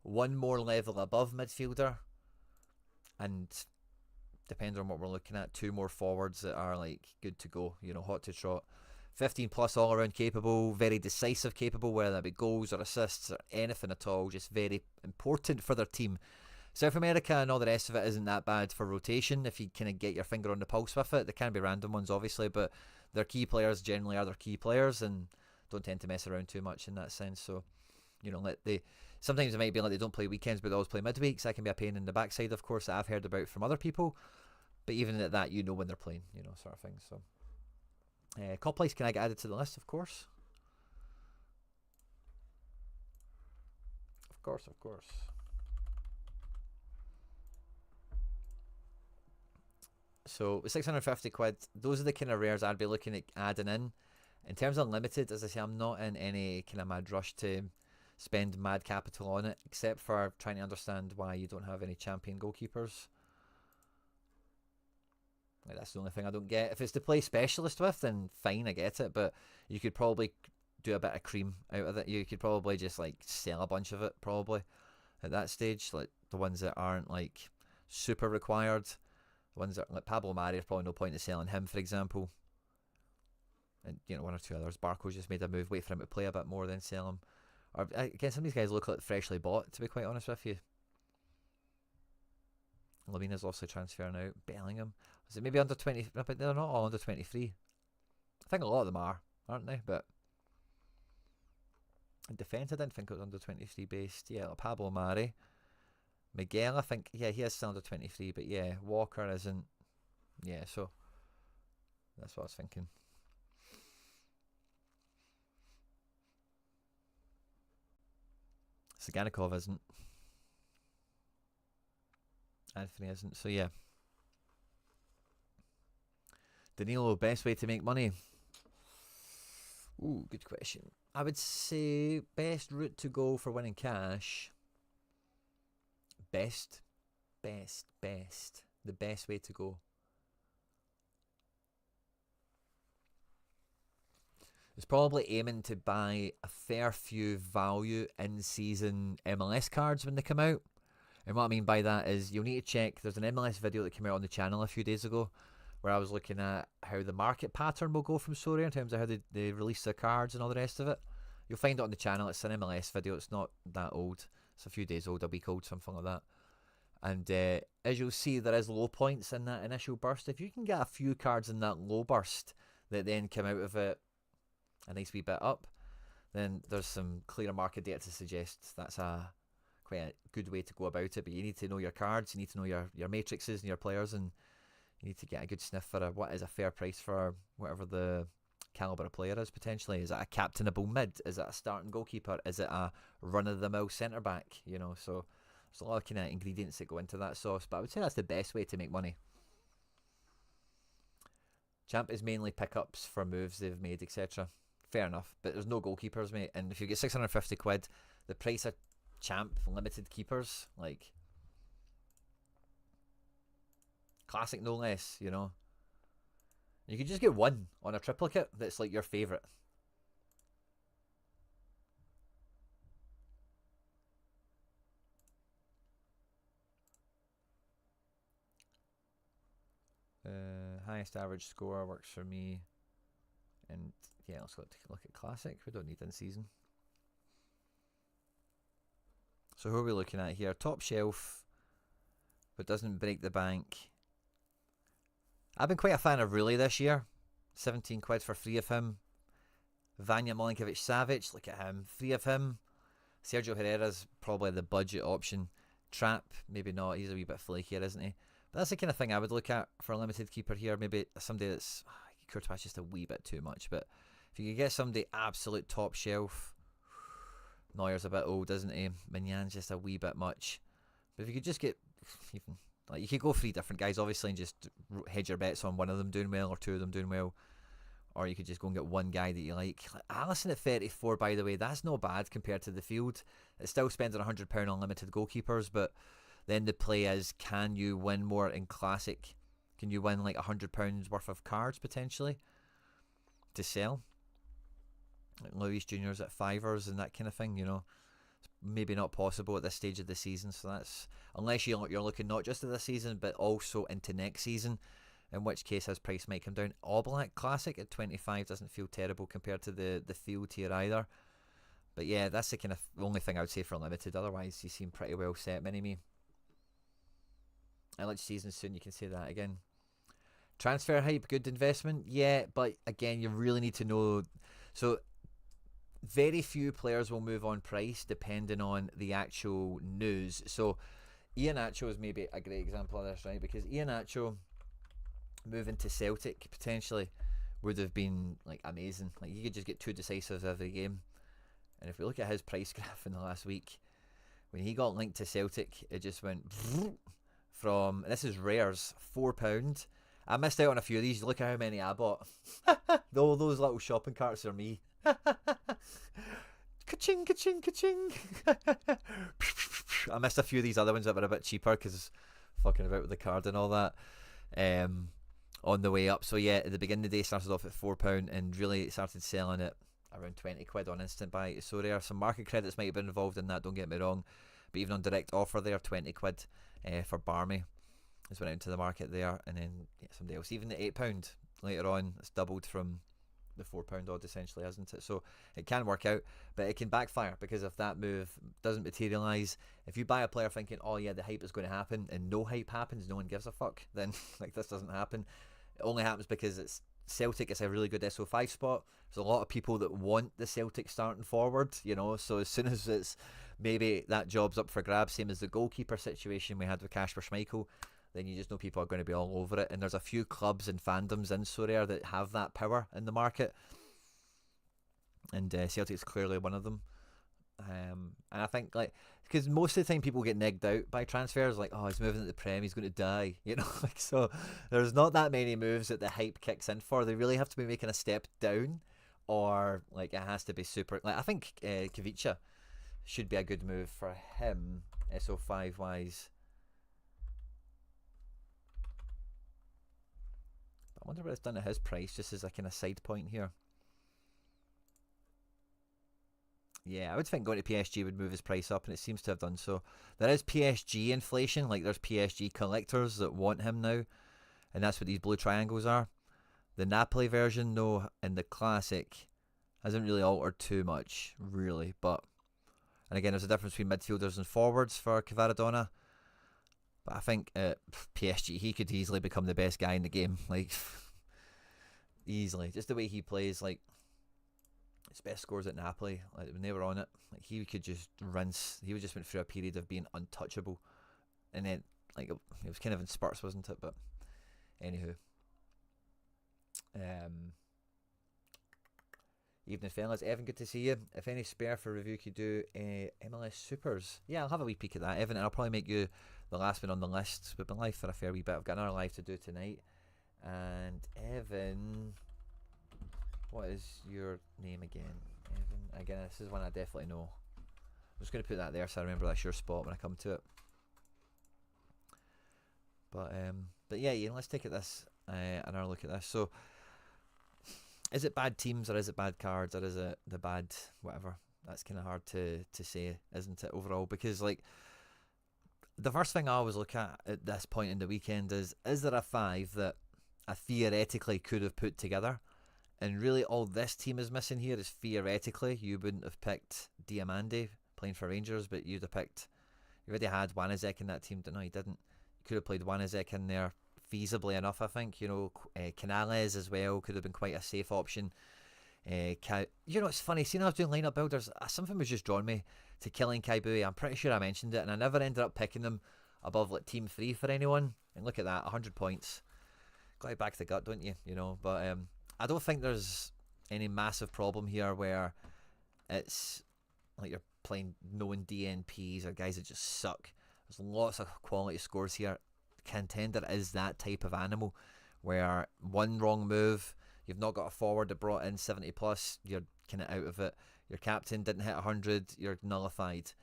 One more level above midfielder. And depends on what we're looking at, 2 more forwards that are like good to go, you know, hot to trot. 15 plus all around capable, very decisive capable, whether that be goals or assists or anything at all, just very important for their team. South America and all the rest of it isn't that bad for rotation if you kind of get your finger on the pulse with it. There can be random ones, obviously, but their key players generally are their key players and don't tend to mess around too much in that sense. So, you know, sometimes it might be like they don't play weekends, but they always play midweeks. That can be a pain in the backside, of course, that I've heard about from other people. But even at that, you know when they're playing, you know, sort of thing. So, call place can I get added to the list, of course. Of course, of course. So with 650 quid, those are the kind of rares I'd be looking at adding in. In terms of limited, as I say, I'm not in any kind of mad rush to spend mad capital on it, except for trying to understand why you don't have any champion goalkeepers. Like, that's the only thing I don't get. If it's to play specialist with, then fine, I get it. But you could probably do a bit of cream out of it. You could probably just like sell a bunch of it, probably at that stage. Like the ones that aren't like super required. The ones that like Pablo Mari, there's probably no point in selling him, for example. And you know, 1 or 2 others. Barco's just made a move, wait for him to play a bit more, then sell him. Or again, some of these guys look like freshly bought, to be quite honest with you. Lamina's also transferring out. Bellingham, is it maybe under 20? But they're not all under 23. I think a lot of them are, aren't they? But in defence, I didn't think it was under 23 based. Yeah, like Pablo Mari. Miguel, I think, yeah, he is still under 23, but yeah, Walker isn't. Yeah, so that's what I was thinking. Saganikov isn't. Anthony isn't, so yeah. Danilo, best way to make money? Ooh, good question. I would say best route to go for winning cash. Best. The best way to go is probably aiming to buy a fair few value in-season MLS cards when they come out. And what I mean by that is you'll need to check. There's an MLS video that came out on the channel a few days ago where I was looking at how the market pattern will go from Sorare in terms of how they release their cards and all the rest of it. You'll find it on the channel. It's an MLS video. It's not that old. It's a few days old, a week old, something like that. And as you'll see, there is low points in that initial burst. If you can get a few cards in that low burst that then come out of it a nice wee bit up, then there's some clearer market data to suggest that's quite a good way to go about it. But you need to know your cards, you need to know your matrices and your players, and you need to get a good sniff for what is a fair price for whatever the caliber of player is potentially. Is it a captainable mid? Is it a starting goalkeeper? Is it a run-of-the-mill centre-back? You know, so there's a lot of kind of ingredients that go into that sauce, but I would say that's the best way to make money. Champ is mainly pickups for moves they've made, etc. Fair enough, but there's no goalkeepers, mate. And if you get 650 quid, the price of Champ limited keepers, like classic no less, you know. You could just get one on a triplicate that's like your favourite. Highest average score works for me. And yeah, let's look at classic. We don't need in season. So who are we looking at here? Top shelf, but doesn't break the bank. I've been quite a fan of Rulli this year. 17 quid for 3 of him. Vanya Milinkovic-Savic, look at him. 3 of him. Sergio Herrera's probably the budget option. Trap, maybe not. He's a wee bit flakier, isn't he? But that's the kind of thing I would look at for a limited keeper here. Maybe somebody that's Courtois just a wee bit too much. But if you could get somebody absolute top shelf, Neuer's a bit old, isn't he? Mignon's just a wee bit much. But if you could just get even like you could go 3 different guys, obviously, and just hedge your bets on one of them doing well or 2 of them doing well. Or you could just go and get one guy that you like. Alisson at 34, by the way, that's not bad compared to the field. It's still spending £100 on limited goalkeepers, but then the play is, can you win more in Classic? Can you win like £100 worth of cards potentially to sell? Like Luis Junior's at fivers and that kind of thing, you know. It's maybe not possible at this stage of the season, so that's unless you're looking not just at this season but also into next season, in which case his price might come down. Oblak Classic at 25 doesn't feel terrible compared to the field here either. But yeah, that's the kind of only thing I would say for limited. Otherwise, you seem pretty well set, Mini-Me. I like season soon, you can say that again. Transfer hype, good investment? Yeah, but again, you really need to know. So, very few players will move on price depending on the actual news. So, Iheanacho is maybe a great example of this, right? Because Iheanacho moving to Celtic potentially would have been like amazing. Like you could just get 2 decisives every game. And if we look at his price graph in the last week, when he got linked to Celtic, it just went from, this is rares, £4. I missed out on a few of these. Look at how many I bought. All those little shopping carts are me. Ka-ching, ka-ching, ka-ching. I missed a few of these other ones that were a bit cheaper because fucking about with the card and all that. On the way up. So yeah, at the beginning of the day started off at £4 and really started selling it around 20 quid on instant buy. So there are some market credits might have been involved in that, don't get me wrong, but even on direct offer there, 20 quid for Barmy has went out into the market there. And then somebody else, even at £8 later on, it's doubled from the £4 odd essentially, hasn't it? So it can work out, but it can backfire because if that move doesn't materialise, if you buy a player thinking, oh yeah, the hype is going to happen, and no hype happens, no one gives a fuck, then like this doesn't happen. It only happens because it's Celtic, it's a really good SO5 spot. There's a lot of people that want the Celtic starting forward, you know, so as soon as it's maybe that job's up for grabs, same as the goalkeeper situation we had with Kasper Schmeichel, then you just know people are going to be all over it. And there's a few clubs and fandoms in Sorare that have that power in the market. And Celtic's clearly one of them. And I think, like, because most of the time people get negged out by transfers, like, oh, he's moving to the Prem, he's going to die, you know, like, so there's not that many moves that the hype kicks in for. They really have to be making a step down, or like it has to be super, like, I think Kavica should be a good move for him, SO5 wise. I wonder what it's done at his price, just as a kind of side point here. Yeah, I would think going to PSG would move his price up, and it seems to have done so. There is PSG inflation, like there's PSG collectors that want him now, and that's what these blue triangles are. The Napoli version, though, in the Classic, hasn't really altered too much, really. But, and again, there's a difference between midfielders and forwards for Kvaradona. But I think PSG, he could easily become the best guy in the game, like easily. Just the way he plays, like his best scores at Napoli, like when they were on it, like he could just rinse. He just went through a period of being untouchable, and then like it was kind of in spurts, wasn't it? But anywho, evening fellas, Evan, good to see you. If any spare for review, could do MLS Supers. Yeah, I'll have a wee peek at that, Evan, and I'll probably make you the last one on the list. We've been live for a fair wee bit. I've got another live to do tonight. And Evan, what is your name again? Evan, again, this is one I definitely know. I'm just going to put that there so I remember that's your spot when I come to it. But yeah, Ian, let's take this another look at this. So, is it bad teams, or is it bad cards, or is it the bad whatever? That's kind of hard to say, isn't it, overall? Because like, the first thing I always look at this point in the weekend is there a 5 that I theoretically could have put together? And really all this team is missing here is theoretically, you wouldn't have picked Diamande playing for Rangers, but you'd have picked, you already had Wanizek in that team. No, you didn't. You could have played Wanizek in there feasibly enough, I think. You know, Canales as well could have been quite a safe option. You know, it's funny. Seeing I was doing lineup builders, something was just drawing me to killing Kaibui. I'm pretty sure I mentioned it, and I never ended up picking them above like team 3 for anyone. And look at that, 100 points. Got it back to the gut, don't you? You know, but I don't think there's any massive problem here where it's like you're playing known DNPs or guys that just suck. There's lots of quality scores here. Contender is that type of animal where one wrong move, you've not got a forward that brought in 70 plus, you're kind of out of it. Your captain didn't hit 100, you're nullified.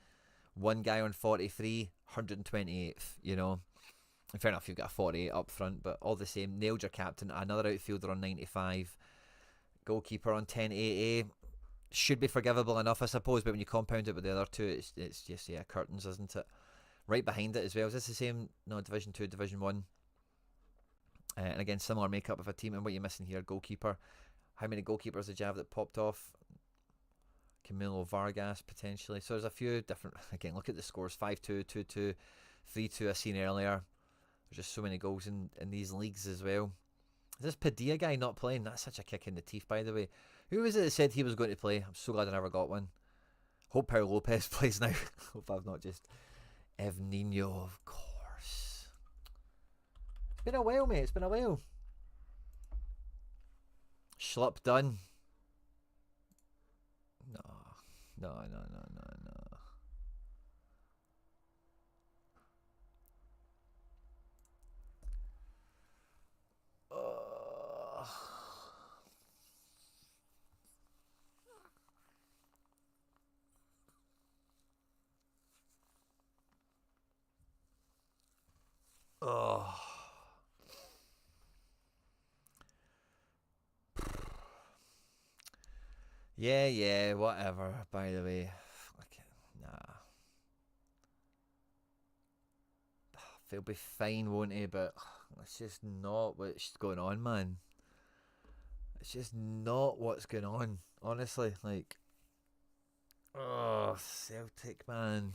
One guy on 43, 128th, you know. And fair enough, you've got a 48 up front, but all the same, nailed your captain. Another outfielder on 95. Goalkeeper on 1080. Should be forgivable enough, I suppose, but when you compound it with the other two, it's just, yeah, curtains, isn't it? Right behind it as well. Is this the same? No, Division 2, Division 1. And again, similar makeup of a team. And what you're missing here, goalkeeper. How many goalkeepers did you have that popped off? Camilo Vargas, potentially. So there's a few different... Again, look at the scores. 5-2, 2-2, 3-2 I seen earlier. There's just so many goals in these leagues as well. Is this Padilla guy not playing? That's such a kick in the teeth, by the way. Who was it that said he was going to play? I'm so glad I never got one. Hope Pau Lopez plays now. Hope I've not just... Ev Nino, of course. It's been a while, mate. It's been a while. Schlupp done. No. No. Oh. Yeah, whatever. By the way, nah. They'll be fine, won't he? But it's just not what's going on, man. It's just not what's going on. Honestly, like, oh, Celtic, man.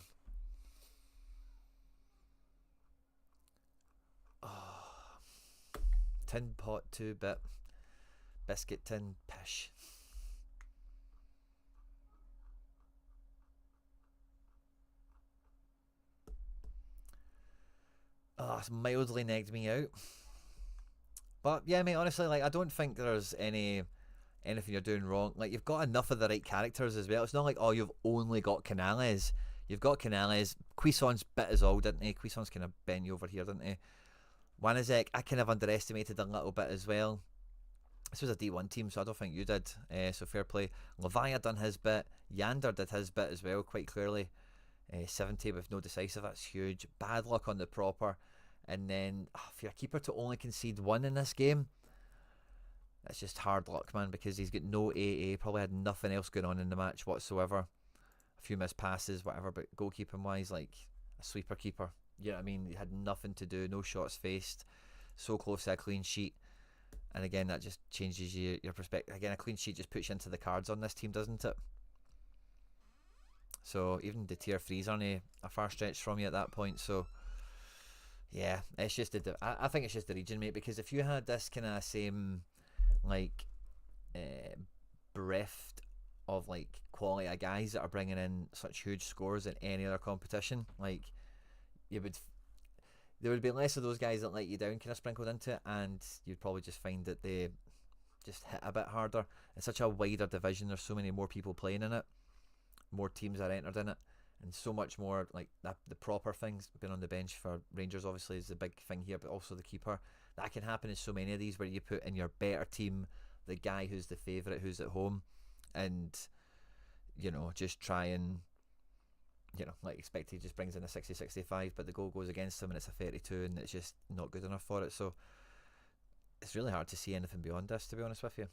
Oh, tin pot 2-bit biscuit tin pish. Oh, it's mildly negged me out. But yeah, mate, honestly, like, I don't think there's anything you're doing wrong. Like, you've got enough of the right characters as well. It's not like, oh, you've only got Canales. You've got Canales. Quison's bit us all, didn't he? Quison's kind of bent you over here, didn't he? Wanizek, I kind of underestimated a little bit as well. This was a D1 team, so I don't think you did. So fair play. Levaya done his bit. Yander did his bit as well, quite clearly. 70 with no decisive, that's huge. Bad luck on the proper. And then for your keeper to only concede one in this game, that's just hard luck, man, because he's got no AA, probably had nothing else going on in the match whatsoever. A few missed passes, whatever, but goalkeeping wise, like a sweeper keeper. You know what I mean? He had nothing to do, no shots faced, so close to a clean sheet. And again, that just changes your perspective. Again, a clean sheet just puts you into the cards on this team, doesn't it? So even the tier 3s aren't a far stretch from you at that point. So yeah, it's just I think it's just the region, mate, because if you had this kind of same like breadth of like quality of guys that are bringing in such huge scores in any other competition, like there would be less of those guys that let you down kind of sprinkled into it, and you'd probably just find that they just hit a bit harder. It's such a wider division, there's so many more people playing in it, more teams are entered in it, and so much more like that. The proper things, being on the bench for Rangers obviously is the big thing here, but also the keeper. That can happen in so many of these where you put in your better team the guy who's the favourite, who's at home, and you know, just try and, you know, like expect he just brings in a 60-65, but the goal goes against him and it's a 32 and it's just not good enough for it. So it's really hard to see anything beyond this, to be honest with you.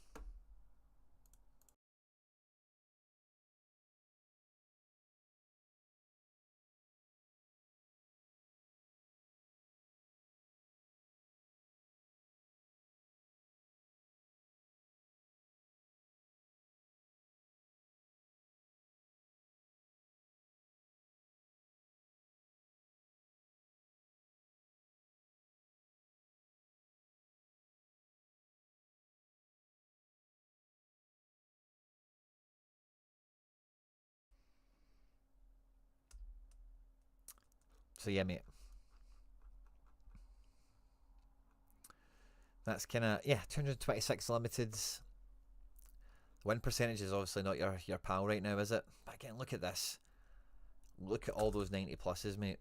So yeah, mate. That's kind of, yeah, 226 limiteds. Win percentage is obviously not your pal right now, is it? But again, look at this. Look at all those 90 pluses, mate.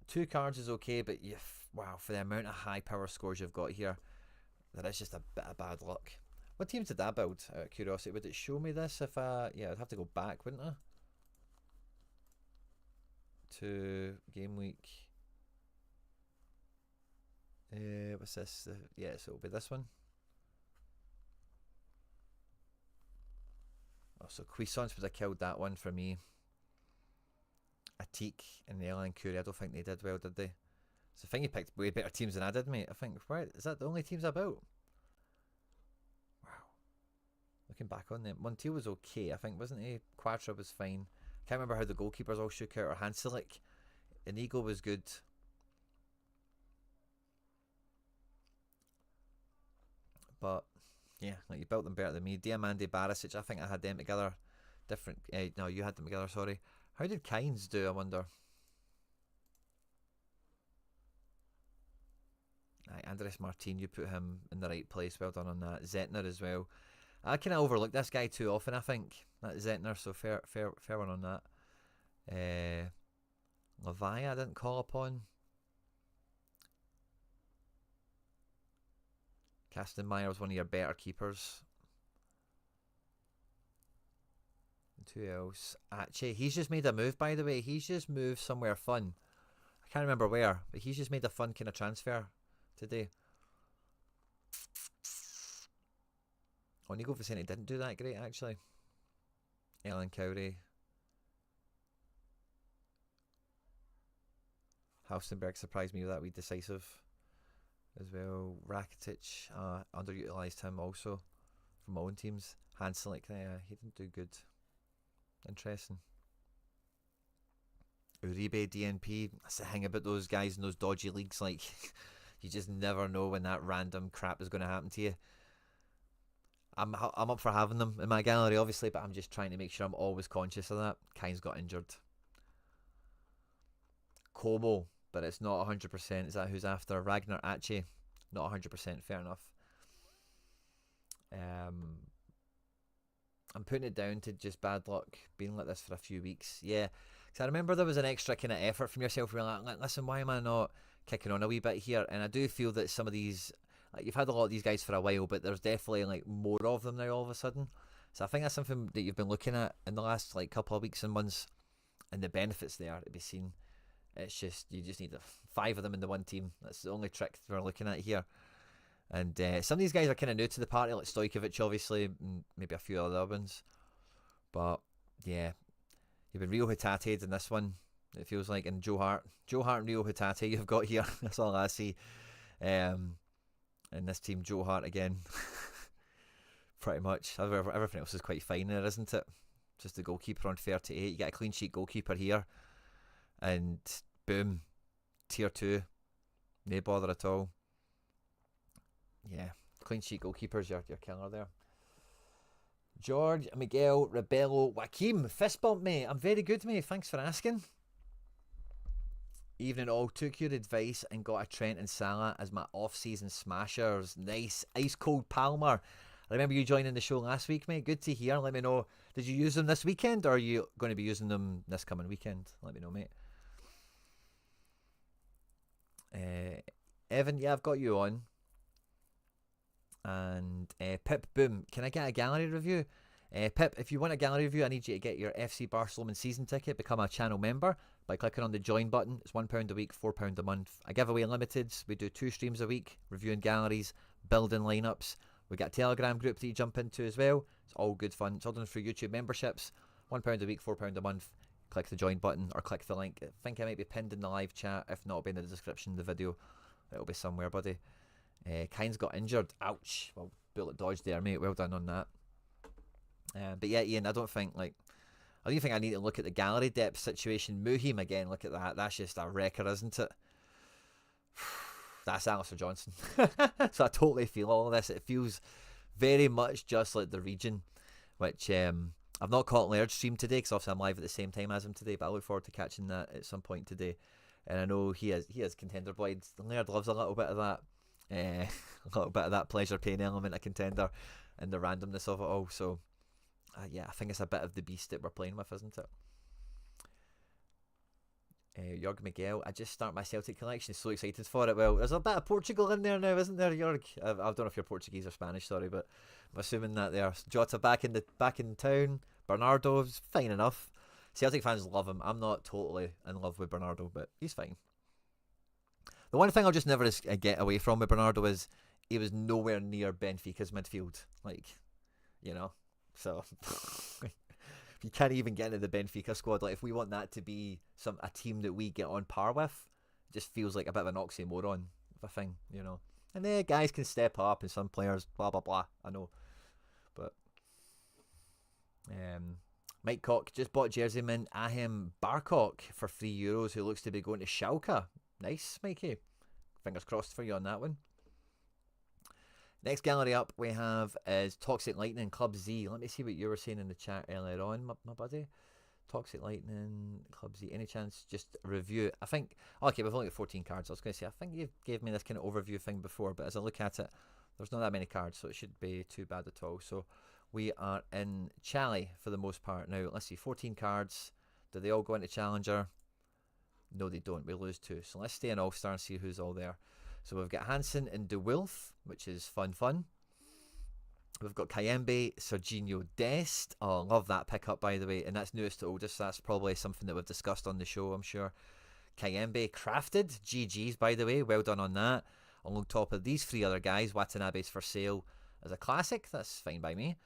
2 cards is okay, but wow, for the amount of high power scores you've got here, that is just a bit of bad luck. What teams did that build, out of curiosity? Would it show me this if yeah, I'd have to go back, wouldn't I? To game week. What's this? Yeah, so it'll be this one. Oh, so Cuisance would have killed that one for me. Atik and the Alan Curie, I don't think they did well, did they? So I think you picked way better teams than I did, mate. I think, right, is that the only teams I built? Wow. Looking back on them, Montiel was okay, I think, wasn't he? Quadra was fine. Can't remember how the goalkeepers all shook out, or Hanselic. Inigo was good. But yeah, like, you built them better than me. Diamande, Barisic, I think I had them together. Different. No, you had them together. Sorry. How did Kynes do? I wonder. Andres Martin, you put him in the right place. Well done on that. Zetner as well. I kind of overlook this guy too often, I think. That Zetner, so fair one on that. Levi, I didn't call upon. Kastenmeier was one of your better keepers. And who else? Actually, he's just made a move, by the way. He's just moved somewhere fun. I can't remember where, but he's just made a fun kind of transfer today. Nico Vicente didn't do that great, actually. Alan Cowrie. Halstenberg surprised me with that wee decisive as well. Rakitic, underutilised him also from my own teams. Hanselic, he didn't do good. Interesting. Uribe, DNP, that's the thing about those guys in those dodgy leagues, like, you just never know when that random crap is going to happen to you. I'm up for having them in my gallery, obviously, but I'm just trying to make sure I'm always conscious of that. Kynes got injured. Como, but it's not 100%. Is that who's after? Ragnar Ache, not 100%. Fair enough. I'm putting it down to just bad luck being like this for a few weeks. Yeah, because I remember there was an extra kind of effort from yourself. You're like, listen, why am I not kicking on a wee bit here? And I do feel that some of these, like, you've had a lot of these guys for a while, but there's definitely like more of them now all of a sudden. So I think that's something that you've been looking at in the last like couple of weeks and months, and the benefits there to be seen. It's just, you just need 5 of them in the one team. That's the only trick we're looking at here. And some of these guys are kind of new to the party, like Stojkovic, obviously, and maybe a few other ones. But yeah, you've been Rio Hatate in this one, it feels like, and Joe Hart and Rio Hatate you've got here. That's all I see. In this team, Joe Hart again. Pretty much. Everything else is quite fine there, isn't it? Just the goalkeeper on 38. You get a clean sheet goalkeeper here. And boom, tier 2. No bother at all. Yeah, clean sheet goalkeepers, your killer there. George, Miguel, Rebello, Joaquim, fist bump, mate. I'm very good, mate. Thanks for asking. Evening all, took your advice and got a Trent and Salah as my off-season smashers. Nice. Ice cold Palmer. I remember you joining the show last week, mate. Good to hear. Let me know. Did you use them this weekend, or are you going to be using them this coming weekend? Let me know, mate. Evan, yeah, I've got you on. And Pip, boom, can I get a gallery review? Pip, if you want a gallery review, I need you to get your FC Barcelona season ticket, become a channel member by clicking on the join button. It's £1 a week, £4 a month. I give away limiteds. We do 2 streams a week, reviewing galleries, building lineups. We got a Telegram group that you jump into as well. It's all good fun. It's all done through YouTube memberships. £1 a week, £4 a month. Click the join button or click the link. I think I might be pinned in the live chat. If not, it'll be in the description of the video. It'll be somewhere, buddy. Kynes got injured. Ouch. Well, bullet dodge there, mate. Well done on that. But yeah, Ian, I don't think I need to look at the gallery depth situation. Muhim again, look at that. That's just a wrecker, isn't it? That's Alistair Johnson. So I totally feel all of this. It feels very much just like the region, which I've not caught Laird's stream today because obviously I'm live at the same time as him today, but I look forward to catching that at some point today. And I know he has contender blades. Laird loves a little bit of that, a little bit of that pleasure pain element of contender, and the randomness of it all. So yeah, I think it's a bit of the beast that we're playing with, isn't it? Jorg Miguel, I just start my Celtic collection. So excited for it. Well, there's a bit of Portugal in there now, isn't there, Jorg? I don't know if you're Portuguese or Spanish, sorry, but I'm assuming that there. Jota back in town. Bernardo's fine enough. Celtic fans love him. I'm not totally in love with Bernardo, but he's fine. The one thing I'll just never get away from with Bernardo is he was nowhere near Benfica's midfield. Like, you know, so you can't even get into the Benfica squad. Like, if we want that to be a team that we get on par with, it just feels like a bit of an oxymoron of a thing, you know. And then guys can step up, and some players, blah blah blah. I know, but Mike Cock just bought jersey mint Ahem Barcock for €3, who looks to be going to Schalke. Nice, Mikey. Fingers crossed for you on that one. Next gallery up we have is Toxic Lightning Club Z. Let me see what you were saying in the chat earlier on, my buddy. Toxic Lightning Club Z. Any chance just review? I think, okay, we've only got 14 cards. I was going to say, I think you gave me this kind of overview thing before, but as I look at it, there's not that many cards, so it should be too bad at all. So we are in Chally for the most part. Now, let's see, 14 cards. Do they all go into Challenger? No, they don't. We lose 2. So let's stay in All-Star and see who's all there. So we've got Hansen and De Wolf, which is fun. We've got Kayembe, Serginho Dest. Oh, love that pickup, by the way. And that's newest to oldest. That's probably something that we've discussed on the show, I'm sure. Kayembe crafted. GG's, by the way. Well done on that. On top of these 3 other guys, Watanabe's for sale as a classic. That's fine by me.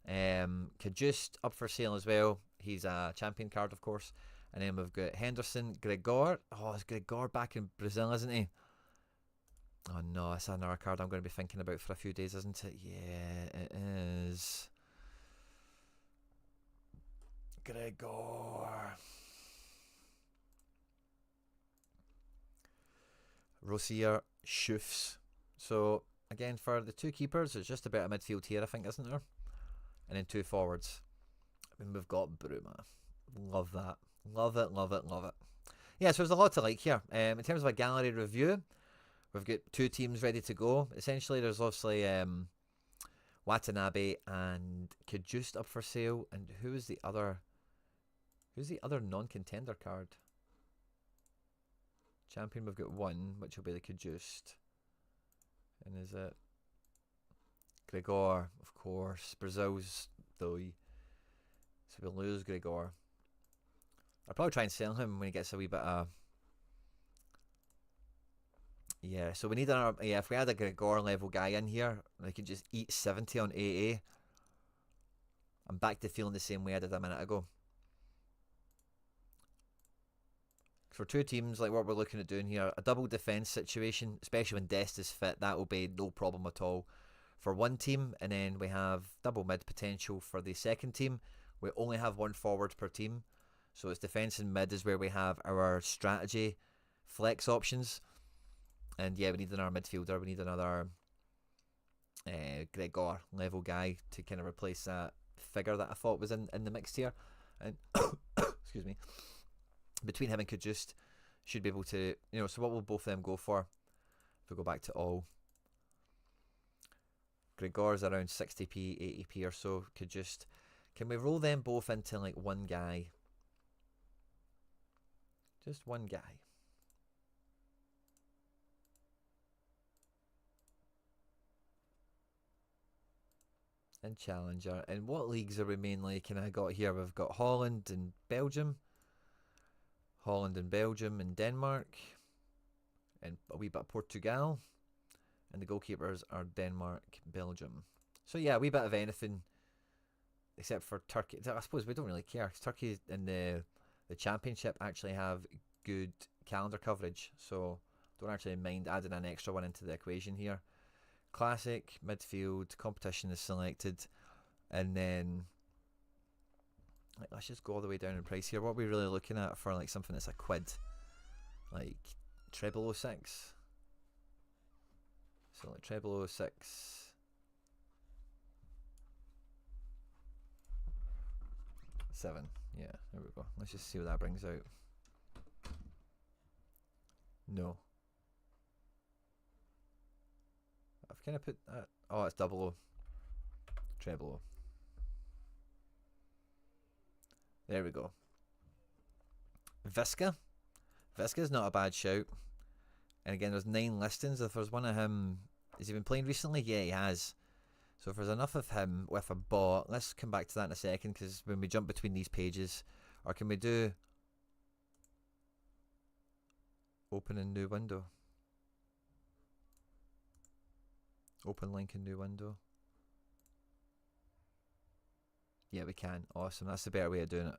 Kajust up for sale as well. He's a champion card, of course. And then we've got Henderson, Gregor. Oh, is Gregor back in Brazil, isn't he? Oh no, it's another card I'm going to be thinking about for a few days, isn't it? Yeah, it is. Gregor. Rosier, Schufs. So, again, for the 2 keepers, it's just about a midfield here, I think, isn't there? And then 2 forwards. And we've got Bruma. Love that. Love it. Yeah, so there's a lot to like here. In terms of a gallery review, we've got 2 teams ready to go. Essentially, there's obviously Watanabe and Kajust up for sale. And who's the other non-contender card? Champion, we've got 1, which will be the Kajust. And is it Gregor, of course. Brazil's though. So we'll lose Gregor. I'll probably try and sell him when he gets a wee bit of... Yeah, so we need if we had a Gregor level guy in here, I could just eat 70 on AA. I'm back to feeling the same way I did a minute ago. For 2 teams, like what we're looking at doing here, a double defence situation, especially when Dest is fit, that will be no problem at all for 1 team. And then we have double mid potential for the second team. We only have 1 forward per team. So it's defence and mid is where we have our strategy flex options. And yeah, we need another midfielder. We need another Gregor level guy to kind of replace that figure that I thought was in the mix here. And excuse me. Between him and Kajust, should be able to, so what will both of them go for? If we go back to all. Gregor's around 60p, 80p or so. Kajust. Can we roll them both into like 1 guy? Just 1 guy. And Challenger. And what leagues are we mainly kind of got here? We've got Holland and Belgium. And Denmark. And a wee bit of Portugal. And the goalkeepers are Denmark, Belgium. So yeah, a wee bit of anything. Except for Turkey. I suppose we don't really care. Because Turkey in the championship actually have good calendar coverage. So don't actually mind adding an extra one into the equation here. Classic, midfield, competition is selected. And then let's just go all the way down in price here. What are we really looking at for like something that's a quid? Like treble 06. So like treble 06. 7. Yeah, there we go. Let's just see what that brings out. No. I've kind of put that. Oh, it's double O. Treble O. There we go. Visca. Visca's not a bad shout. And again, there's 9 listings. If there's one of him, has he been playing recently? Yeah, he has. So if there's enough of him with a bot, let's come back to that in a second, because when we jump between these pages, or can we do open in new window? Open link in new window. Yeah, we can. Awesome. That's the better way of doing it.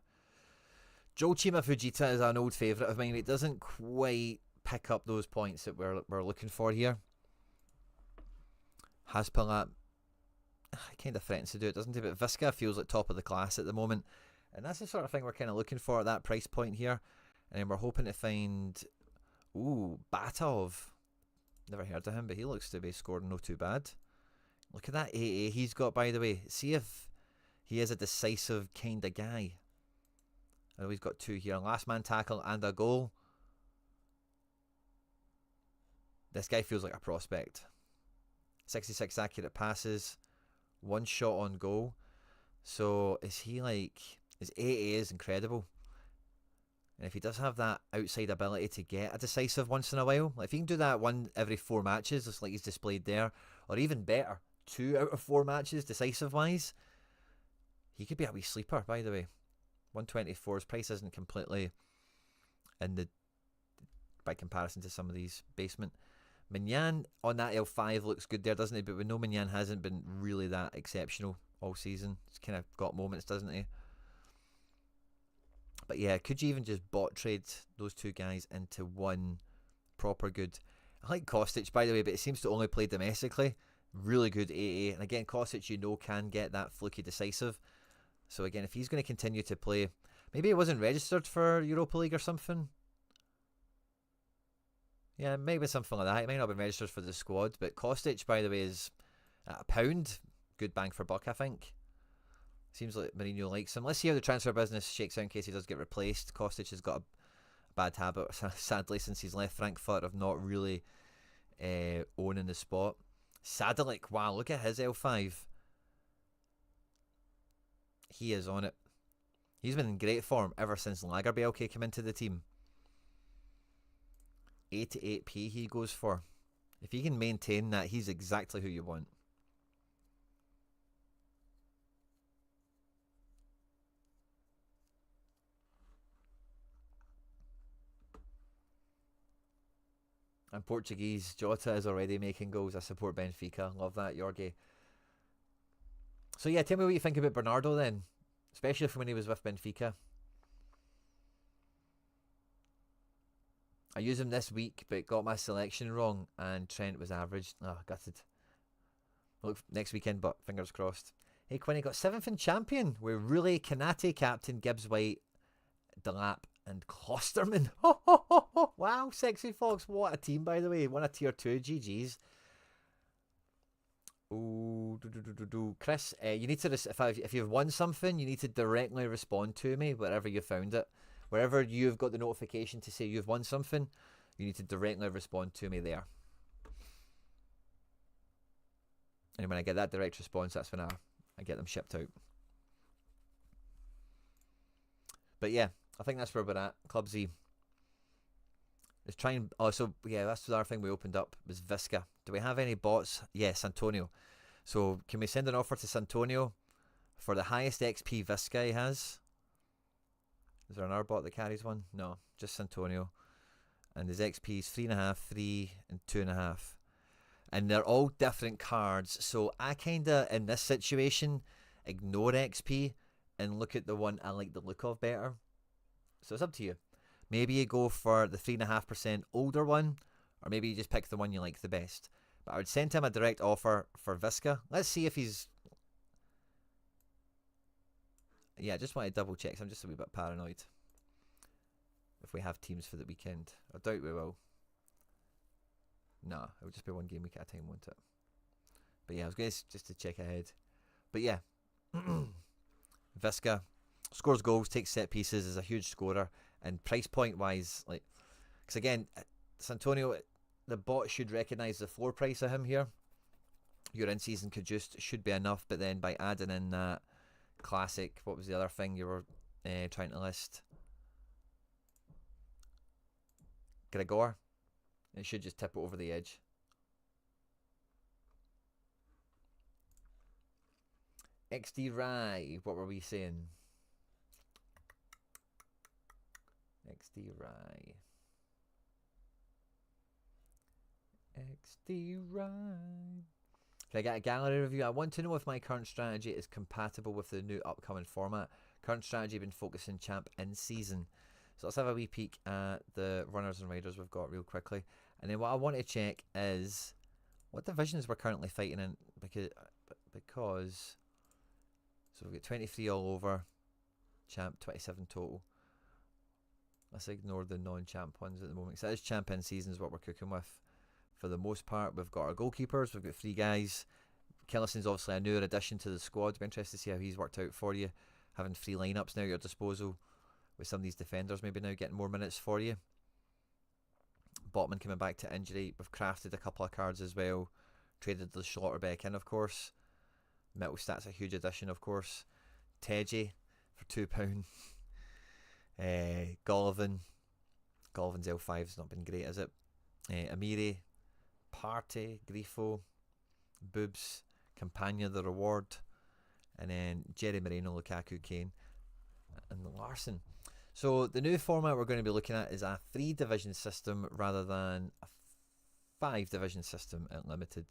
Joachima Fujita is an old favourite of mine. It doesn't quite pick up those points that we're looking for here. Haspalat kind of threatens to do it, doesn't he? But Visca feels like top of the class at the moment. And that's the sort of thing we're kind of looking for at that price point here. And we're hoping to find... Ooh, Batov. Never heard of him, but he looks to be scoring not too bad. Look at that AA he's got, by the way. See if he is a decisive kind of guy. I know he's got 2 here. Last man tackle and a goal. This guy feels like a prospect. 66 accurate passes. 1 shot on goal. So is he like... His AA is incredible. And if he does have that outside ability to get a decisive once in a while, like if he can do that 1 every 4 matches, just like he's displayed there, or even better, 2 out of 4 matches decisive wise, he could be a wee sleeper, by the way. 124's price isn't completely in the by comparison to some of these basement. Mignan on that L5 looks good there, doesn't he? But we know Mignan hasn't been really that exceptional all season. He's kind of got moments, doesn't he? But yeah, could you even just bot trade those 2 guys into 1 proper good? I like Kostic, by the way, but it seems to only play domestically. Really good AA. And again, Kostic, you know, can get that fluky decisive. So again, if he's going to continue to play... Maybe he wasn't registered for Europa League or something. Yeah, maybe something like that. He might not have been registered for the squad. But Kostic, by the way, is at £1. Good bang for buck, I think. Seems like Mourinho likes him. Let's see how the transfer business shakes out in case he does get replaced. Kostic has got a bad habit, sadly, since he's left Frankfurt, of not really owning the spot. Sadalik, wow, look at his L5. He is on it. He's been in great form ever since Lagerbielke came into the team. 88p he goes for. If he can maintain that, he's exactly who you want. And Portuguese, Jota is already making goals. I support Benfica. Love that, Jorge. So yeah, tell me what you think about Bernardo then. Especially from when he was with Benfica. I used him this week, but got my selection wrong. And Trent was average. Oh, gutted. Look, next weekend, but fingers crossed. Hey, Quinny got 7th in champion. We're really Kanate captain, Gibbs White, Delap, and Klosterman. Wow, Sexy Fox. What a team, by the way. Won a tier 2. GG's. Ooh, Chris, you need to, if you've won something, you need to directly respond to me wherever you found it. Wherever you've got the notification to say you've won something, you need to directly respond to me there. And when I get that direct response, that's when I get them shipped out. But yeah, I think that's where we're at. Club Z. Let's try and... Oh, so yeah, that's the other thing we opened up was Visca. Do we have any bots? Yes, Antonio. So can we send an offer to Santonio for the highest XP Visca he has? Is there another bot that carries one? No, just Antonio. And his XP is 3.5, 3, and 2.5. And they're all different cards. So I kind of, in this situation, ignore XP and look at the one I like the look of better. So it's up to you. Maybe you go for the 3.5% older one, or maybe you just pick the one you like the best. But I would send him a direct offer for Visca. Let's see if he's... Yeah, I just want to double check. I'm just a wee bit paranoid. If we have teams for the weekend. I doubt we will. Nah, it would just be 1 game week at a time, won't it? But yeah, I was going to just to check ahead. But yeah. Visca. scores goals, takes set pieces, is a huge scorer, and price point wise, like, because again, Santonio, the bot should recognise the floor price of him here. Your in season could just should be enough, but then by adding in that classic, what was the other thing you were trying to list? Gregor, it should just tip it over the edge. XD Rye, what were we saying? XD Rye. XD Rye. Can I get a gallery review? I want to know if my current strategy is compatible with the new upcoming format. Current strategy been focusing champ in season. So let's have a wee peek at the runners and riders we've got real quickly. And then what I want to check is what divisions we're currently fighting in, because so we've got 23 all over, champ 27 total. Let's ignore the non-champ ones at the moment. So that is champ in season is what we're cooking with. For the most part, we've got our goalkeepers. We've got 3 guys. Killison's obviously a newer addition to the squad. Be interested to see how he's worked out for you. Having 3 lineups now at your disposal, with some of these defenders maybe now getting more minutes for you. Botman coming back to injury. We've crafted a couple of cards as well. Traded the Schlotterbeck in, of course. Mittelstadt's a huge addition, of course. Teji for £2. Golovin. Golovin's L5's not been great, has it? Amiri. Partey, Grifo, Boobs, Campagna, the reward, and then Jerry Moreno, Lukaku, Kane, and Larson. So the new format we're going to be looking at is a 3-division system rather than a 5-division system at Limited.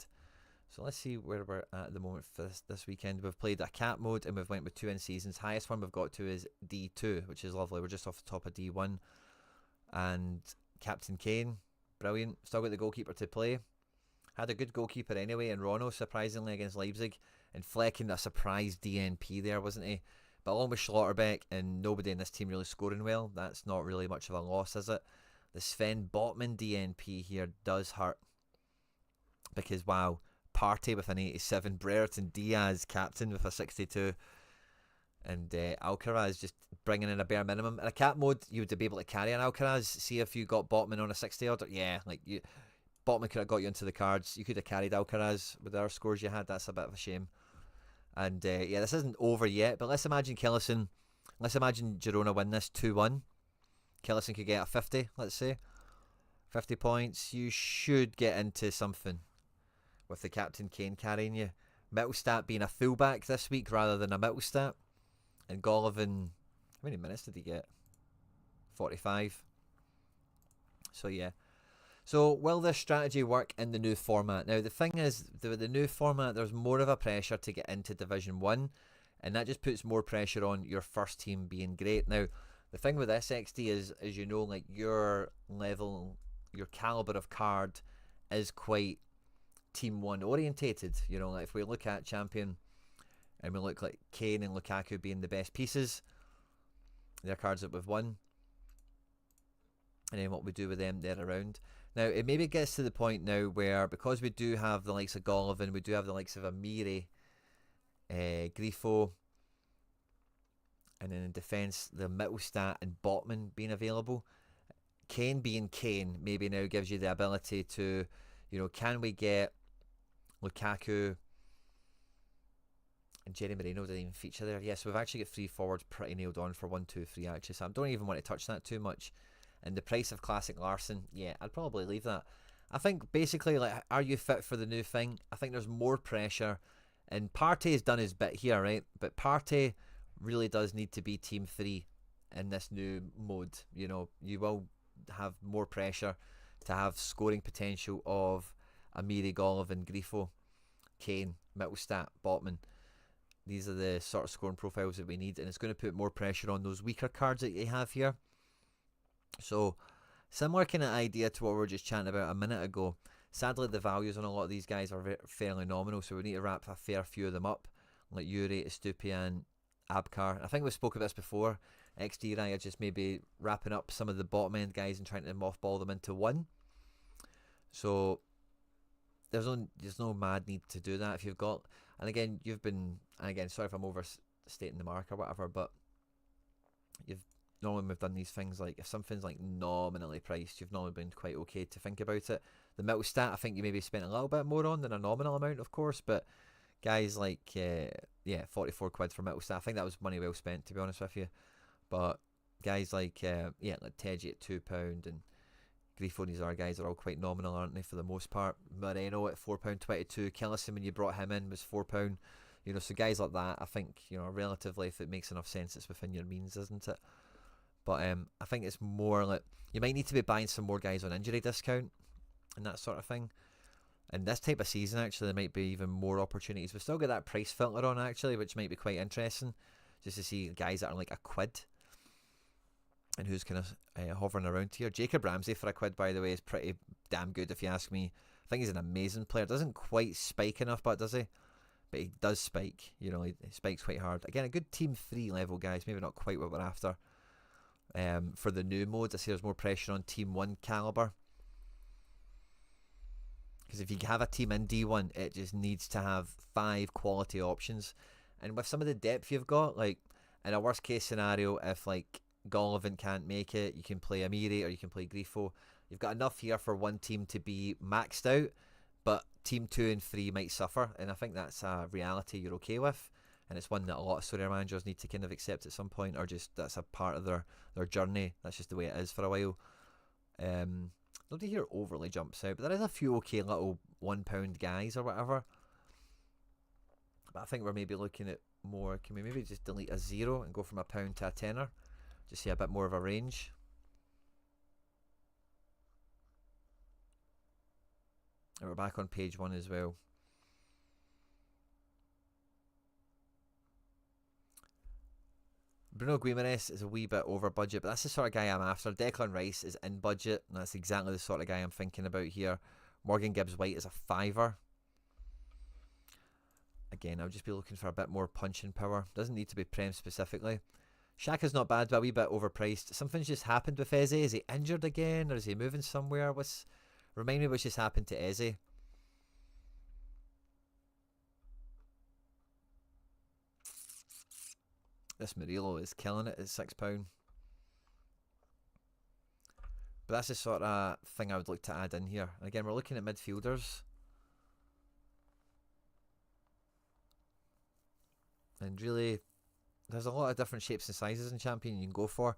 So let's see where we're at the moment for this weekend. We've played a cap mode and we've went with 2 in seasons. Highest one we've got to is D2, which is lovely. We're just off the top of D1. And Captain Kane, brilliant. Still got the goalkeeper to play. Had a good goalkeeper anyway, and Rono, surprisingly, against Leipzig. And Flecken, a surprise DNP there, wasn't he? But along with Schlotterbeck and nobody in this team really scoring well, that's not really much of a loss, is it? The Sven Botman DNP here does hurt. Because, wow, Partey with an 87, Brereton Diaz, captain with a 62. And Alcaraz just bringing in a bare minimum. In a cap mode, you would be able to carry an Alcaraz. See if you got Botman on a 60 order. Yeah, like Botman could have got you into the cards. You could have carried Alcaraz with the other scores you had. That's a bit of a shame. And yeah, this isn't over yet. But let's imagine Killison. Let's imagine Girona win this 2-1. Killison could get a 50, let's say. 50 points. You should get into something with the Captain Kane carrying you. Mittelstadt being a fullback this week rather than a Mittelstadt. And Golovin, how many minutes did he get? 45. So yeah. So will this strategy work in the new format? Now the thing is, the new format, there's more of a pressure to get into Division 1. And that just puts more pressure on your first team being great. Now, the thing with this XD is, as you know, like your level, your caliber of card is quite Team 1 orientated. You know, like if we look at Champion, and we look like Kane and Lukaku being the best pieces. They're cards that we've won. And then what we do with them, they're around. Now, it maybe gets to the point now where, because we do have the likes of Golovin, we do have the likes of Amiri, Grifo, and then in defence, the Mittelstadt and Botman being available. Kane being Kane maybe now gives you the ability to, you know, can we get Lukaku and Jerry Moreno didn't even feature there. Yes, we've actually got 3 forwards pretty nailed on for 1, 2, 3 actually. So I don't even want to touch that too much. And the price of classic Larson, yeah, I'd probably leave that. I think basically, like, are you fit for the new thing? I think there's more pressure. And Partey has done his bit here, right? But Partey really does need to be Team 3 in this new mode. You know, you will have more pressure to have scoring potential of Amiri, Golovin, Grifo, Kane, Mittelstadt, Botman. These are the sort of scoring profiles that we need, and it's going to put more pressure on those weaker cards that you have here. So, similar kind of idea to what we were just chatting about a minute ago. Sadly, the values on a lot of these guys are fairly nominal, so we need to wrap a fair few of them up, like Yuri, Estupian, Abkar. I think we spoke about this before. XD and I are just maybe wrapping up some of the bottom end guys and trying to mothball them into one. So, there's no mad need to do that if you've got. And again, sorry if I'm overstating the mark or whatever, but you've normally when we've done these things, like if something's like nominally priced, you've normally been quite okay to think about it. The middle stat, I think you maybe spent a little bit more on than a nominal amount, of course, but guys like 44 quid for middle stat, I think that was money well spent, to be honest with you. But guys like like Teji at £2 and Grifo and these other guys are all quite nominal, aren't they, for the most part? Moreno at £4.22, Killison when you brought him in was £4. So guys like that, I think, relatively, if it makes enough sense, it's within your means, isn't it? But I think it's more like you might need to be buying some more guys on injury discount and that sort of thing. And this type of season, actually, there might be even more opportunities. We've still got that price filter on, actually, which might be quite interesting, just to see guys that are like a quid and who's kind of hovering around here. Jacob Ramsey for a quid, by the way, is pretty damn good, if you ask me. I think he's an amazing player. Doesn't quite spike enough, but does he? But he does spike. He spikes quite hard. Again, a good Team 3 level, guys. Maybe not quite what we're after. For the new mode, I see there's more pressure on Team 1 caliber. Because if you have a team in D1, it just needs to have 5 quality options. And with some of the depth you've got, like in a worst case scenario, if like Goalkeeper can't make it, you can play Amiri or you can play Grifo. You've got enough here for one team to be maxed out, but Team 2 and 3 might suffer. And I think that's a reality you're okay with. And it's one that a lot of Sorare managers need to kind of accept at some point, or just that's a part of their journey. That's just the way it is for a while. Nobody here overly jumps out, but there is a few okay little £1 guys or whatever. But I think we're maybe looking at more. Can we maybe just delete a 0 and go from £1 to a tenner? Just see a bit more of a range. And we're back on page 1 as well. Bruno Guimaraes is a wee bit over budget, but that's the sort of guy I'm after. Declan Rice is in budget, and that's exactly the sort of guy I'm thinking about here. Morgan Gibbs-White is a £5. Again, I'll just be looking for a bit more punching power. Doesn't need to be Prem specifically. Xhaka's not bad, but a wee bit overpriced. Something's just happened with Eze. Is he injured again, or is he moving somewhere? Remind me what's just happened to Eze. This Murillo is killing it at £6. But that's the sort of thing I would like to add in here. And again, we're looking at midfielders. And really, there's a lot of different shapes and sizes in Champion you can go for.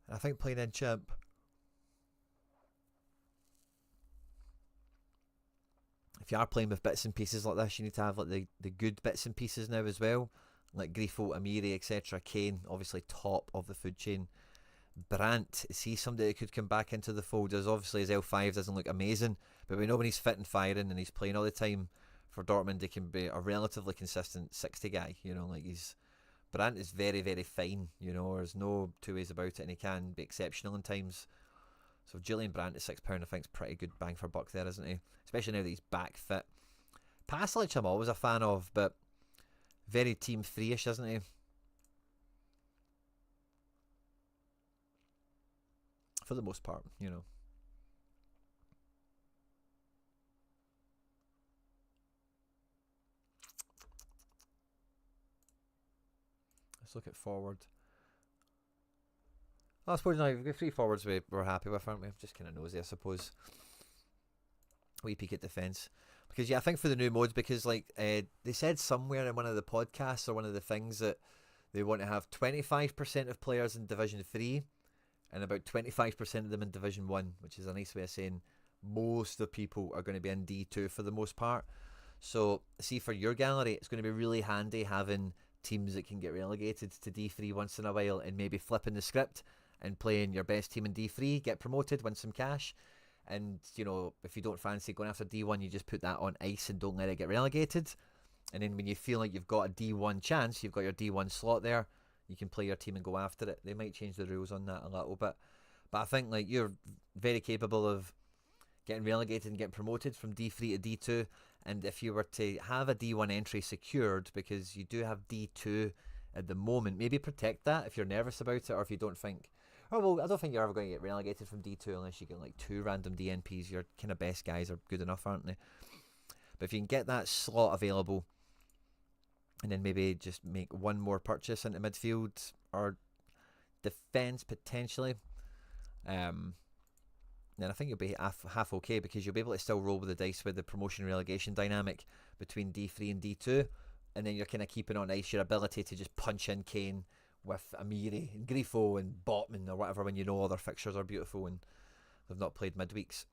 And I think playing in Champ, if you are playing with bits and pieces like this, you need to have like the good bits and pieces now as well. Like Grifo, Amiri, etc. Kane, obviously top of the food chain. Brandt, is he somebody that could come back into the fold? As obviously his L5 doesn't look amazing, but we know when he's fit and firing and he's playing all the time for Dortmund, he can be a relatively consistent 60 guy. Brandt is very, very fine. There's no two ways about it, and he can be exceptional in times. So Julian Brandt at £6, I think is pretty good bang for buck there, isn't he? Especially now that he's back fit. Pasalic I'm always a fan of, but very Team 3-ish, isn't he? For the most part, Let's look at forward. I suppose now we've got 3 forwards we're happy with, aren't we? Just kind of nosy, I suppose. We peek at defence. Because, I think for the new modes, because they said somewhere in one of the podcasts or one of the things that they want to have 25% of players in Division 3 and about 25% of them in Division 1, which is a nice way of saying most of the people are going to be in D2 for the most part. So, see, for your gallery, it's going to be really handy having teams that can get relegated to D3 once in a while and maybe flipping the script and playing your best team in D3, get promoted, win some cash. And, if you don't fancy going after D1, you just put that on ice and don't let it get relegated. And then when you feel like you've got a D1 chance, you've got your D1 slot there, you can play your team and go after it. They might change the rules on that a little bit. But I think you're very capable of getting relegated and getting promoted from D3 to D2. And if you were to have a D1 entry secured, because you do have D2 at the moment, maybe protect that if you're nervous about it, or if you don't think, well, I don't think you're ever going to get relegated from D2 unless you get 2 random DNPs. Your kind of best guys are good enough, aren't they? But if you can get that slot available and then maybe just make one more purchase into midfield, or defence potentially. Then I think you'll be half okay, because you'll be able to still roll with the dice with the promotion relegation dynamic between D3 and D2, and then you're kind of keeping on ice your ability to just punch in Kane with Amiri and Grifo and Botman or whatever when you know all their fixtures are beautiful and they've not played midweeks.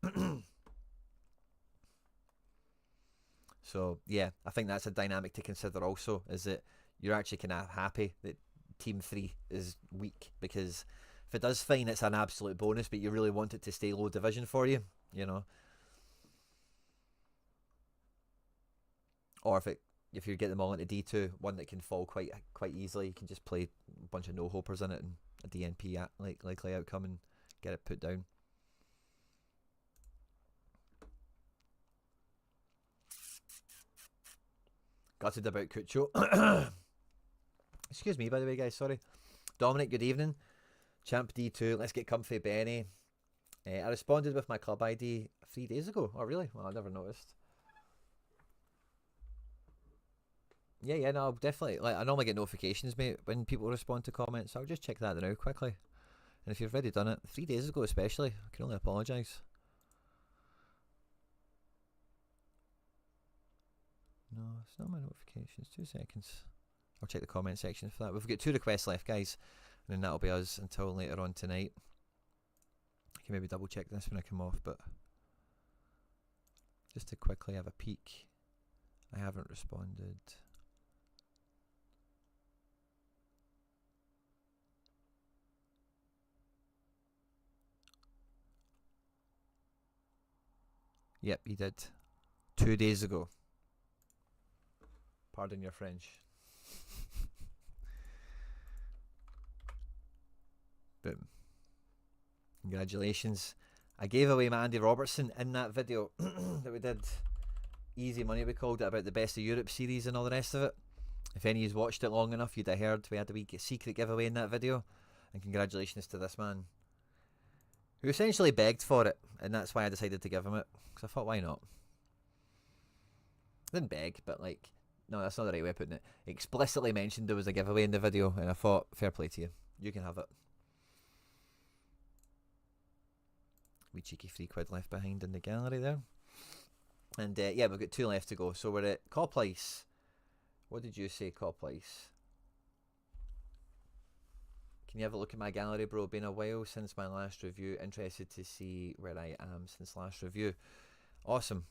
So yeah, I think that's a dynamic to consider also, is that you're actually kind of happy that Team 3 is weak, because if it does fine, it's an absolute bonus, but you really want it to stay low division for you, you know. Or if you get them all into D2, one that can fall quite easily, you can just play a bunch of no-hopers in it and a DNP likely outcome and get it put down. Gutted about Cucho. Excuse me, by the way, guys, sorry. Dominic, good evening. Champ D2, let's get comfy, Benny. I responded with my club ID 3 days ago. Oh, really? Well, I never noticed. Yeah, no, definitely. Like, I normally get notifications, mate, when people respond to comments. So I'll just check that now quickly. And if you've already done it, 3 days ago especially, I can only apologise. No, it's not my notifications. 2 seconds. I'll check the comment section for that. We've got 2 requests left, guys. And then that'll be us until later on tonight. I can maybe double check this when I come off, but just to quickly have a peek. I haven't responded. Yep, he did. 2 days ago. Pardon your French. Boom. Congratulations. I gave away my Andy Robertson in that video that we did. Easy Money, we called it, about the Best of Europe series and all the rest of it. If any of you watched it long enough, you'd have heard we had a wee secret giveaway in that video. And congratulations to this man, who essentially begged for it, and that's why I decided to give him it, because I thought, why not? I didn't beg, but like, no, that's not the right way of putting it. He explicitly mentioned there was a giveaway in the video, and I thought, fair play to you. You can have it. Wee cheeky £3 left behind in the gallery there. And yeah, we've got 2 left to go. So we're at Coplice. What did you say, Coplice? Can you have a look at my gallery, bro? Been a while since my last review. Interested to see where I am since last review. Awesome.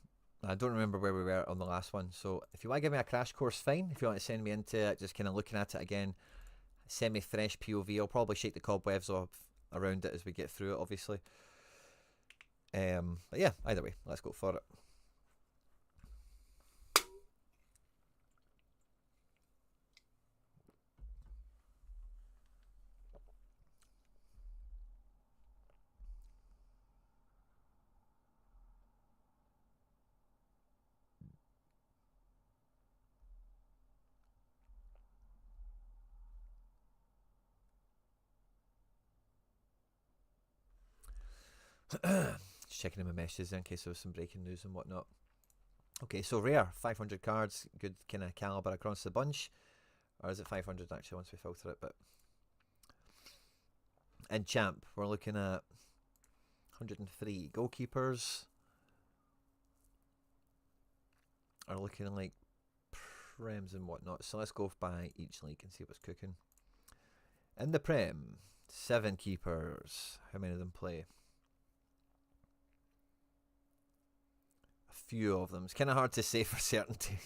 I don't remember where we were on the last one. So if you want to give me a crash course, fine. If you want to send me into it, just kind of looking at it again, semi-fresh POV. I'll probably shake the cobwebs off around it as we get through it, obviously. But yeah, either way, let's go for it. Just checking in my messages in case there was some breaking news and whatnot. Okay, so rare, 500 cards, good kind of caliber across the bunch. Or is it 500 actually once we filter it? But in champ, we're looking at 103 goalkeepers. Are looking like prems and whatnot. So let's go by each league and see what's cooking. In the prem, 7 keepers. How many of them play? Few of them. It's kind of hard to say for certainty,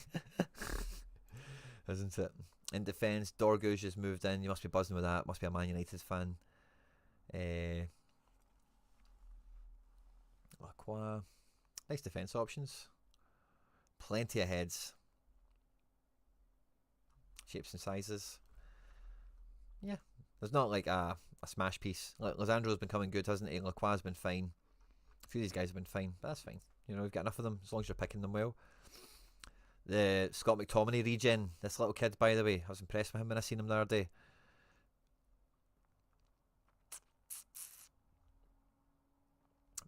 isn't it? In defence, Dorgu's just moved in. You must be buzzing with that. Must be a Man United fan. Lacroix. Nice defence options. Plenty of heads. Shapes and sizes. Yeah. There's not like a smash piece. Like, Lisandro's been coming good, hasn't he? Lacroix's been fine. A few of these guys have been fine, but that's fine. You know, we've got enough of them as long as you're picking them well. The Scott McTominay regen, this little kid, by the way, I was impressed with him when I seen him the other day.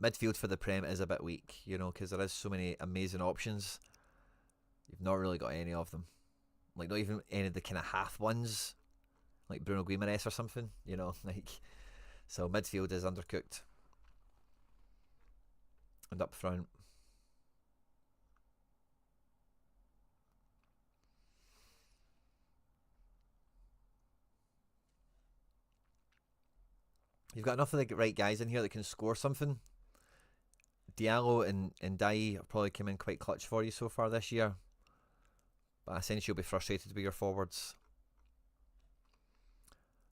Midfield for the Prem is a bit weak, you know, because there is so many amazing options. You've not really got any of them. Like, not even any of the kind of half ones. like Bruno Guimaraes or something, you know, like. So midfield is undercooked. And up front, you've got enough of the right guys in here that can score something. Diallo and Dai have probably come in quite clutch for you so far this year. But essentially you'll be frustrated with your forwards.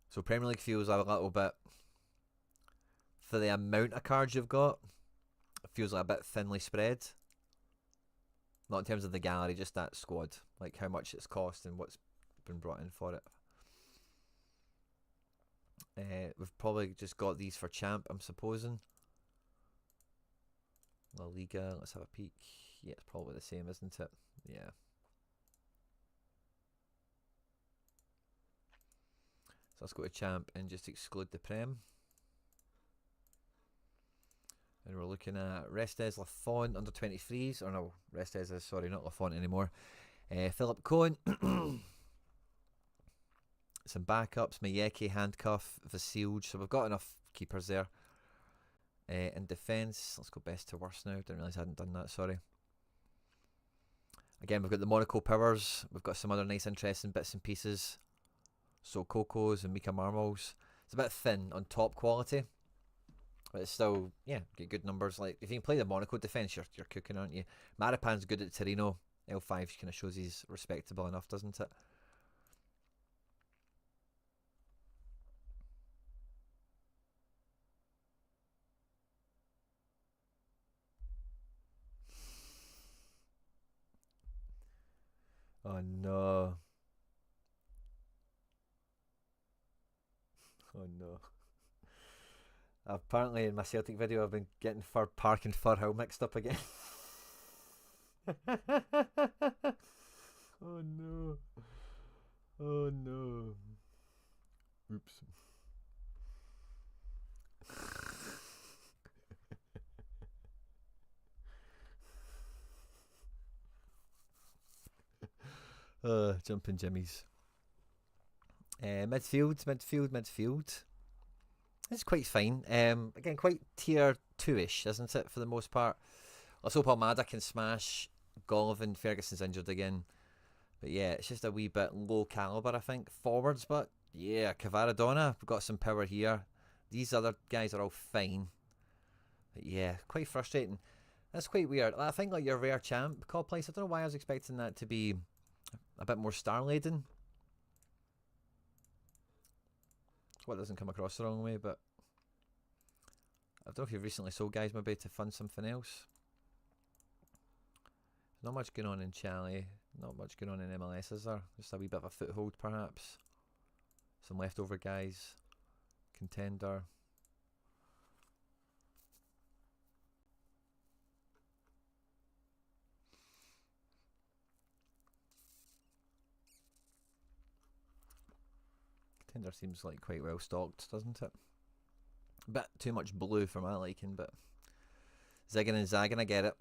So Premier League feels a little bit, for the amount of cards you've got, it feels like a bit thinly spread. Not in terms of the gallery, just that squad. Like how much it's cost and what's been brought in for it. We've probably just got these for champ, I'm supposing. La Liga, let's have a peek. Yeah, it's probably the same, isn't it? Yeah. So let's go to champ and just exclude the Prem. And we're looking at Restes Lafont under 23s. Or no, Restes is, sorry, not Lafont anymore. Philip Cohen. Some backups. Mayeke, Handcuff, Vasilj. So we've got enough keepers there. In defence, let's go best to worst now. Didn't realise I hadn't done that, sorry. Again, we've got the Monaco Powers. We've got some other nice, interesting bits and pieces. So Cocos and Mika Marmals. It's a bit thin on top quality. But it's still, yeah, get good numbers. Like, if you can play the Monaco defence, you're cooking, aren't you? Maripan's good at Torino. L5 kind of shows he's respectable enough, doesn't it? Oh no. Oh no. Apparently in my Celtic video I've been getting Fir Park and Firhill mixed up again. Oh no. Oh no. Oops. Jumping jimmies. Midfield. It's quite fine. Again, quite tier 2-ish, isn't it, for the most part? Let's hope Almada can smash. Golovin, Ferguson's injured again. But yeah, it's just a wee bit low calibre, I think. Forwards, but yeah, Cavaradonna, we've got some power here. These other guys are all fine. But yeah, quite frustrating. That's quite weird. I think like your rare champ call place, I don't know why I was expecting that to be a bit more star-laden. What doesn't come across the wrong way, but I don't know if you've recently sold guys maybe to fund something else. There's not much going on in Chile, not much going on in MLS, is there? Just a wee bit of a foothold perhaps. Some leftover guys. Contender. Contender seems like quite well stocked, doesn't it? A bit too much blue for my liking, but zigging and zagging, I get it.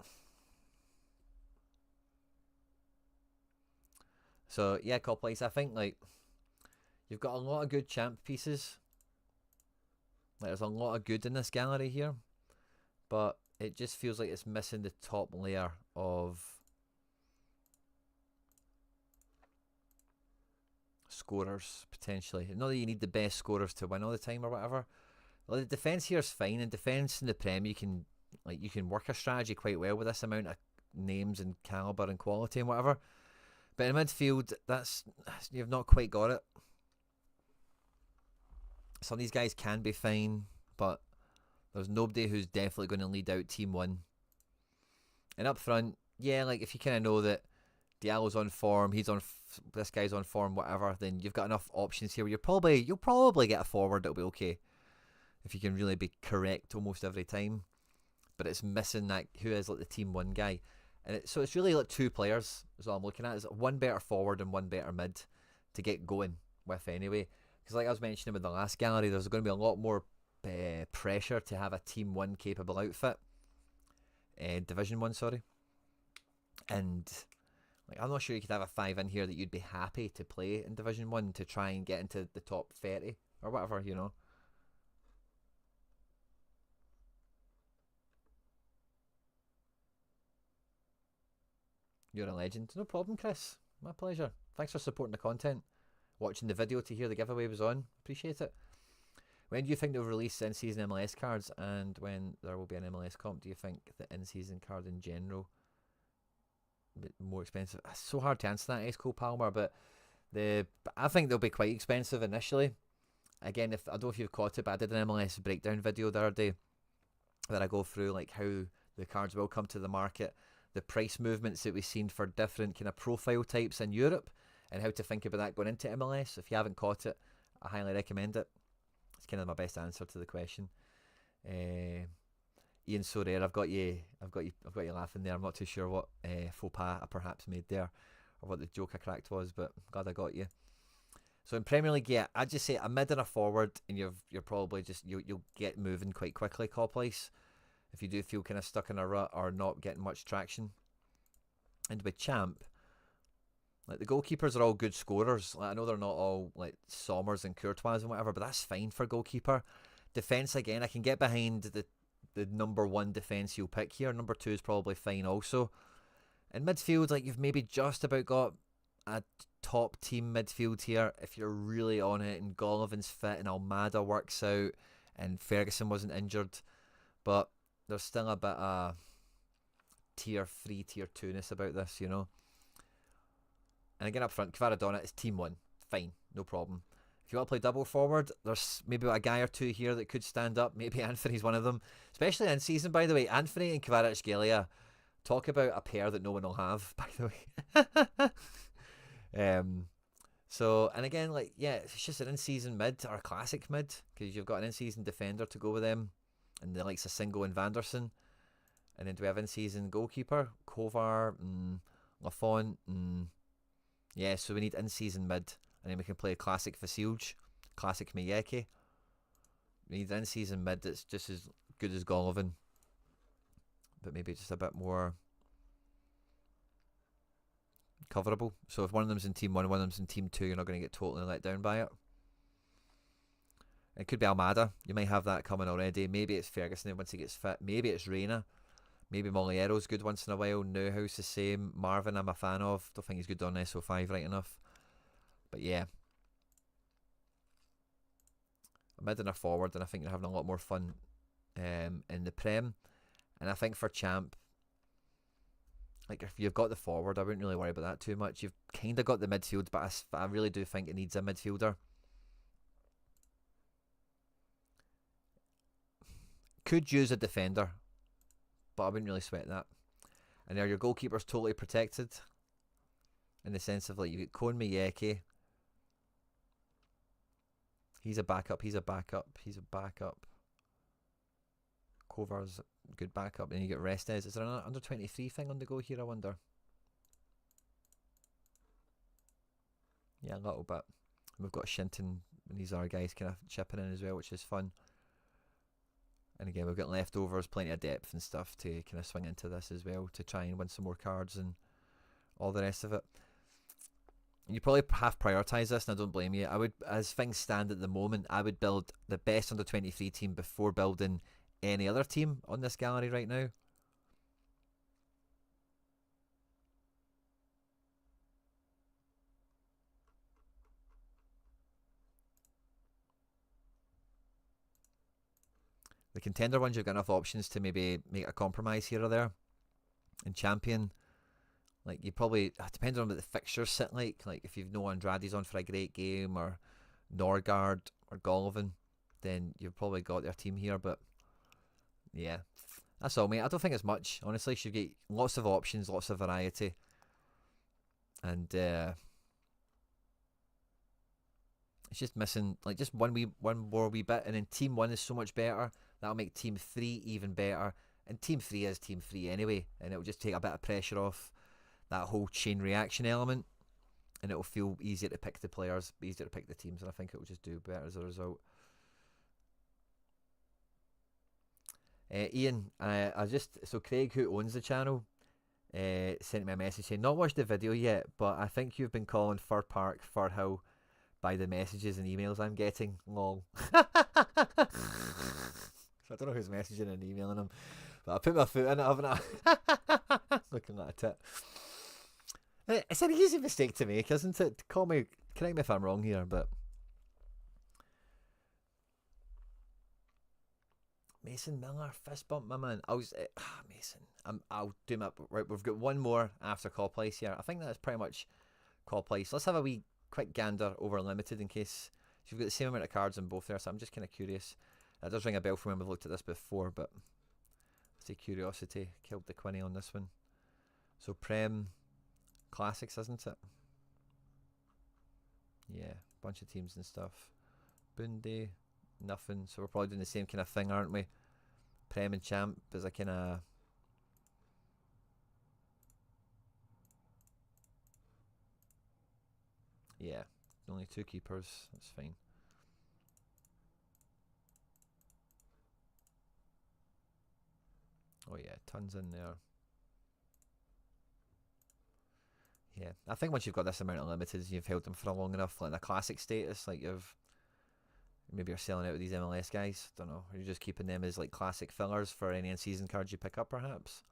So yeah, call place. I think like you've got a lot of good champ pieces. Like there's a lot of good in this gallery here, but it just feels like it's missing the top layer of scorers potentially. Not that you need the best scorers to win all the time or whatever. Well, the defense here is fine. In defense in the Prem, you can work a strategy quite well with this amount of names and caliber and quality and whatever. But in midfield, you've not quite got it. Some of these guys can be fine, but there's nobody who's definitely going to lead out Team 1. And up front, yeah, like if you kind of know that Diallo's on form, this guy's on form, whatever, then you've got enough options here where you'll probably get a forward that'll be okay. If you can really be correct almost every time. But it's missing that who is like the Team 1 guy. And so it's really like two players is all I'm looking at. Is one better forward and one better mid to get going with anyway. Because like I was mentioning with the last gallery, there's going to be a lot more pressure to have a Team 1 capable outfit. Division 1, sorry. And Like, I'm not sure you could have a 5 in here that you'd be happy to play in Division 1 to try and get into the top 30 or whatever, you know. You're a legend. No problem, Chris. My pleasure. Thanks for supporting the content. Watching the video to hear the giveaway was on. Appreciate it. When do you think they'll release in-season MLS cards, and when there will be an MLS comp, do you think the in-season card in general a bit more expensive? It's so hard to answer that, Cole Palmer, but I think they'll be quite expensive initially. Again, if I don't know if you've caught it, but I did an MLS breakdown video the other day that I go through like how the cards will come to the market, the price movements that we've seen for different kind of profile types in Europe, and how to think about that going into MLS. If you haven't caught it, I highly recommend it. It's kind of my best answer to the question. Ian Sorare, I've got you laughing there. I'm not too sure what faux pas I perhaps made there, or what the joke I cracked was, but I'm glad I got you. So in Premier League, yeah, I'd just say a mid and a forward, and you're probably just you'll get moving quite quickly, Coplice, if you do feel kind of stuck in a rut or not getting much traction. And with Champ, like the goalkeepers are all good scorers. Like, I know they're not all like Sommers and Courtois and whatever, but that's fine for goalkeeper. Defense, again, I can get behind the number 1 defense you'll pick here. Number 2 is probably fine also. In midfield, like you've maybe just about got a top team midfield here if you're really on it, and Golovan's fit and Almada works out and Ferguson wasn't injured, but there's still a bit of tier 3, tier 2-ness about this, you know. And again up front, Kvaradona is team 1, fine, no problem. If you want to play double forward, there's maybe a guy or two here that could stand up. Maybe Anthony's one of them, especially in season, by the way. Anthony and Kvaratskhelia, talk about a pair that no one will have, by the way. So, and again, like, yeah, it's just an in-season mid or a classic mid, because you've got an in-season defender to go with them, and the likes of Singo and Vanderson. And then do we have in-season goalkeeper? Kovar, Lafont, yeah, so we need in-season mid, and then we can play classic Vasilj, classic Miyake. We need in-season mid that's just as good as Golovin, but maybe just a bit more coverable. So if one of them's in team 1 and one of them's in team 2, you're not going to get totally let down by it. It could be Almada. You might have that coming already. Maybe it's Ferguson once he gets fit. Maybe it's Reina. Maybe Moliero's good once in a while. Neuhaus the same. Marvin I'm a fan of. Don't think he's good on SO5 right enough. But yeah. A mid and a forward, and I think you're having a lot more fun in the Prem. And I think for Champ, like if you've got the forward, I wouldn't really worry about that too much. You've kind of got the midfield, but I really do think it needs a midfielder. Could use a defender, but I wouldn't really sweat that. And there your goalkeeper's totally protected, in the sense of like you get Kon Miyake. He's a backup. Kovar's good backup. And you get Restes. Is there an under 23 thing on the go here, I wonder? Yeah, a little bit. We've got Shinton and these other guys kind of chipping in as well, which is fun. And again, we've got leftovers, plenty of depth and stuff to kind of swing into this as well, to try and win some more cards and all the rest of it. You probably have prioritised this, and I don't blame you. I would, as things stand at the moment, I would build the best under 23 team before building any other team on this gallery right now. The contender ones, you've got enough options to maybe make a compromise here or there. In champion, like you probably, depending on what the fixtures sit like if you've no Andrade's on for a great game, or Norgard or Golovin, then you've probably got their team here. But yeah, that's all, mate. I don't think it's much, honestly. You get lots of options, lots of variety, and it's just missing like just one more wee bit, and then team 1 is so much better. That'll make team 3 even better, and team 3 is team 3 anyway, and it'll just take a bit of pressure off that whole chain reaction element, and it'll feel easier to pick the players, easier to pick the teams, and I think it will just do better as a result. Ian, so Craig, who owns the channel, sent me a message saying, not watched the video yet, but I think you've been calling Fir Park Fir Hill by the messages and emails I'm getting. Lol. So I don't know who's messaging and emailing him, but I put my foot in it, haven't I? Looking like a tit. It's an easy mistake to make, isn't it? Call me, correct me if I'm wrong here, but Mason Miller, fist bump, my man. Mason. I'll do my right. We've got one more after call place here. I think that's pretty much call place. Let's have a wee quick gander over limited in case you've got the same amount of cards in both there. So I'm just kind of curious. That does ring a bell from when we've looked at this before, but let's say curiosity killed the Quinny on this one. So Prem classics, isn't it? Yeah, bunch of teams and stuff. Bundy. Nothing, so we're probably doing the same kind of thing, aren't we? Prem and Champ is a kind of yeah, only 2 keepers, that's fine. Oh yeah, tons in there. Yeah, I think once you've got this amount of limiteds, you've held them for a long enough, like in a classic status, like maybe you're selling out with these MLS guys. Don't know. Or you're just keeping them as like classic fillers for any in-season cards you pick up, perhaps.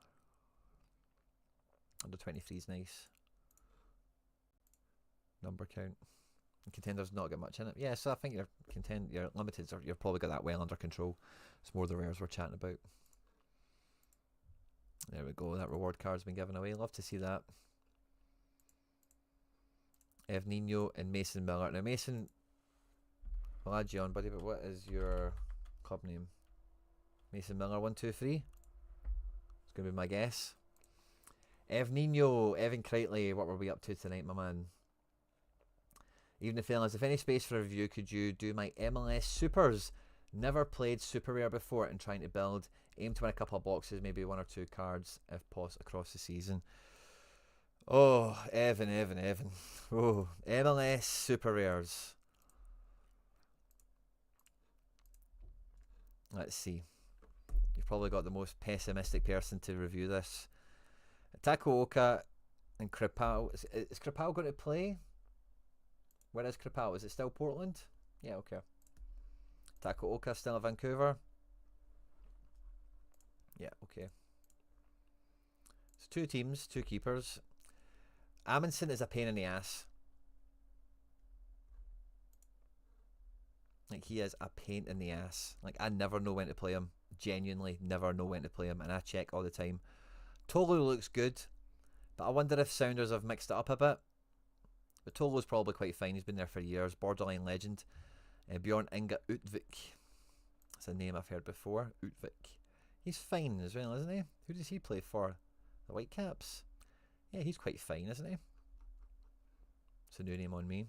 Under 23 is nice. Number count. And contenders not got much in it. Yeah, so I think your limiteds you've probably got that well under control. It's more the rares we're chatting about. There we go. That reward card's been given away. Love to see that. Ev Nino and Mason Miller. Now Mason, I'll add you on, buddy, but what is your club name? Mason Miller 123. It's going to be my guess. Ev Nino, Evan Crightley, what were we up to tonight, my man? Even the fellas, if any space for a review, could you do my MLS Supers? Never played Super Rare before and trying to build. Aim to win a couple of boxes, maybe 1 or 2 cards if possible across the season. Oh, Evan. Oh, MLS Super Rares. Let's see. You've probably got the most pessimistic person to review this. Takuoka and Kripal. Is Kripal going to play? Where is Kripal? Is it still Portland? Yeah, okay. Takuoka still in Vancouver? Yeah, okay. So 2 teams, 2 keepers. Amundsen is a pain in the ass. Like, he is a pain in the ass. Like, I never know when to play him. Genuinely never know when to play him. And I check all the time. Tolu looks good. But I wonder if Sounders have mixed it up a bit. But Tolu's probably quite fine. He's been there for years. Borderline legend. Bjorn Inga Utvik. That's a name I've heard before. Utvik. He's fine as well, isn't he? Who does he play for? The Whitecaps? Yeah, he's quite fine, isn't he? It's a new name on me.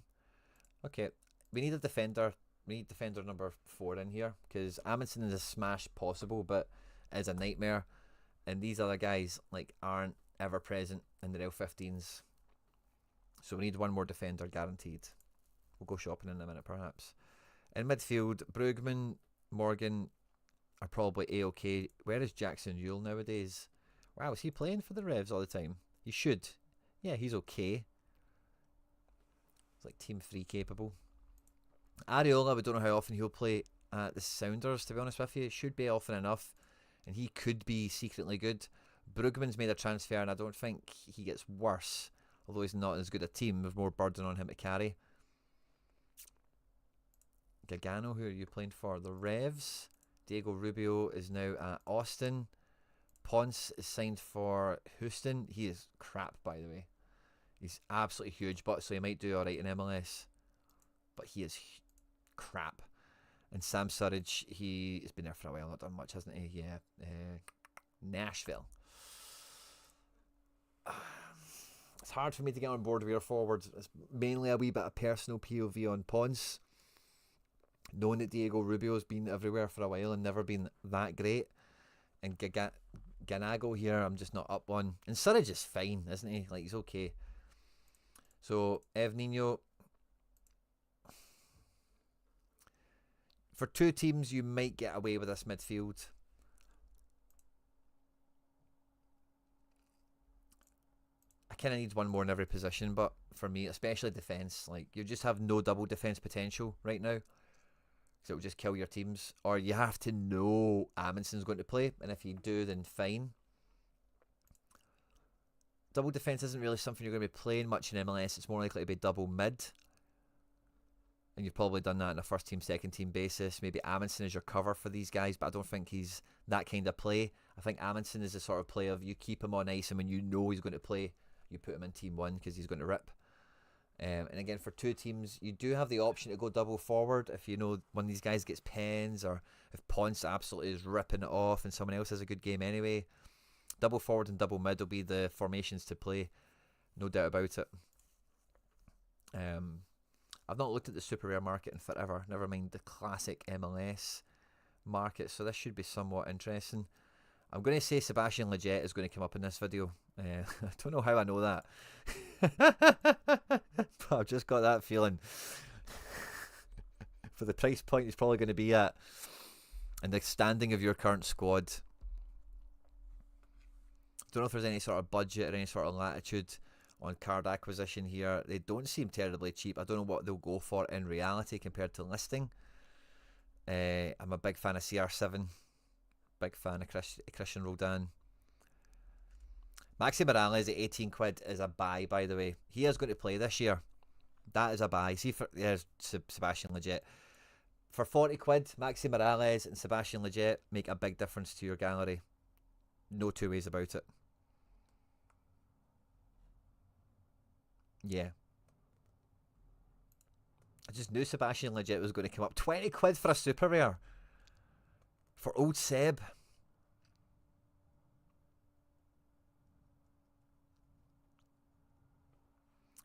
Okay. We need a defender. We need defender number 4 in here, because Amundsen is a smash possible, but is a nightmare. And these other guys like aren't ever present in the L15s. So we need one more defender guaranteed. We'll go shopping in a minute, perhaps. In midfield, Brugman, Morgan are probably A-OK. Where is Jackson Yule nowadays? Wow, is he playing for the Revs all the time? He should. Yeah, he's okay. He's like Team 3 capable. Areola, we don't know how often he'll play at the Sounders, to be honest with you. It should be often enough. And he could be secretly good. Brugman's made a transfer, and I don't think he gets worse. Although he's not as good a team, there's more burden on him to carry. Gagano, who are you playing for? The Revs. Diego Rubio is now at Austin. Ponce is signed for Houston. He is crap, by the way. He's absolutely huge, but so he might do alright in MLS. But he is crap. And Sam Surridge, he has been there for a while, not done much, hasn't he? Yeah. Nashville. It's hard for me to get on board with your forwards. It's mainly a wee bit of personal POV on Ponce. Knowing that Diego Rubio's been everywhere for a while and never been that great. And Ganago here, I'm just not up on. And Surridge is fine, isn't he? Like, he's okay. So, Ev Nino. For 2 teams, you might get away with this midfield. I kind of need one more in every position, but for me, especially defence, like you just have no double defence potential right now, because it will just kill your teams. Or you have to know Amundsen's going to play, and if you do, then fine. Double defence isn't really something you're going to be playing much in MLS. It's more likely to be double mid. And you've probably done that on a first team, second team basis. Maybe Amundsen is your cover for these guys, but I don't think he's that kind of play. I think Amundsen is the sort of player of you keep him on ice, and when you know he's going to play, you put him in team one because he's going to rip. And again, for two teams, you do have the option to go double forward if you know one of these guys gets pens, or if Ponce absolutely is ripping it off and someone else has a good game anyway. Double forward and double mid will be the formations to play, no doubt about it. I've not looked at the super rare market in forever, never mind the classic MLS market, so this should be somewhat interesting. I'm going to say Sebastian Lletget is going to come up in this video. I don't know how I know that, but I've just got that feeling. For the price point he's probably going to be at, and the standing of your current squad, don't know if there's any sort of budget or any sort of latitude on card acquisition here. They don't seem terribly cheap. I don't know what they'll go for in reality compared to listing. I'm a big fan of CR7. Big fan of Christian Roldan. Maxi Morales at 18 quid is a buy, by the way. He is going to play this year. That is a buy. See, there's Sebastian Lletget. For 40 quid, Maxi Morales and Sebastian Lletget make a big difference to your gallery. No two ways about it. Yeah. I just knew Sebastian Lletget was going to come up. 20 quid for a super rare. For old Seb.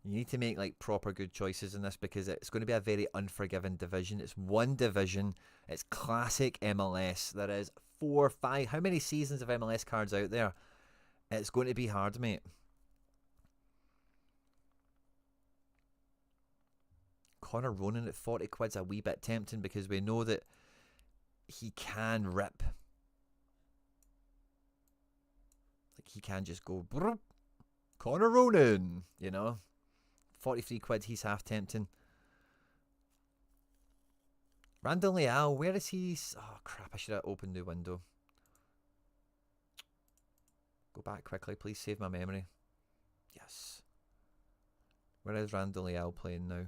You need to make like proper good choices in this, because it's going to be a very unforgiving division. It's one division. It's classic MLS. There is 4, 5. How many seasons of MLS cards out there? It's going to be hard, mate. Connor Ronan at 40 quid's a wee bit tempting, because we know that he can rip. Like, he can just go, Connor Ronan, you know. 43 quid, he's half tempting. Randall Leal, where is he? Oh, crap, I should have opened the window. Go back quickly, please save my memory. Yes. Where is Randall Leal playing now?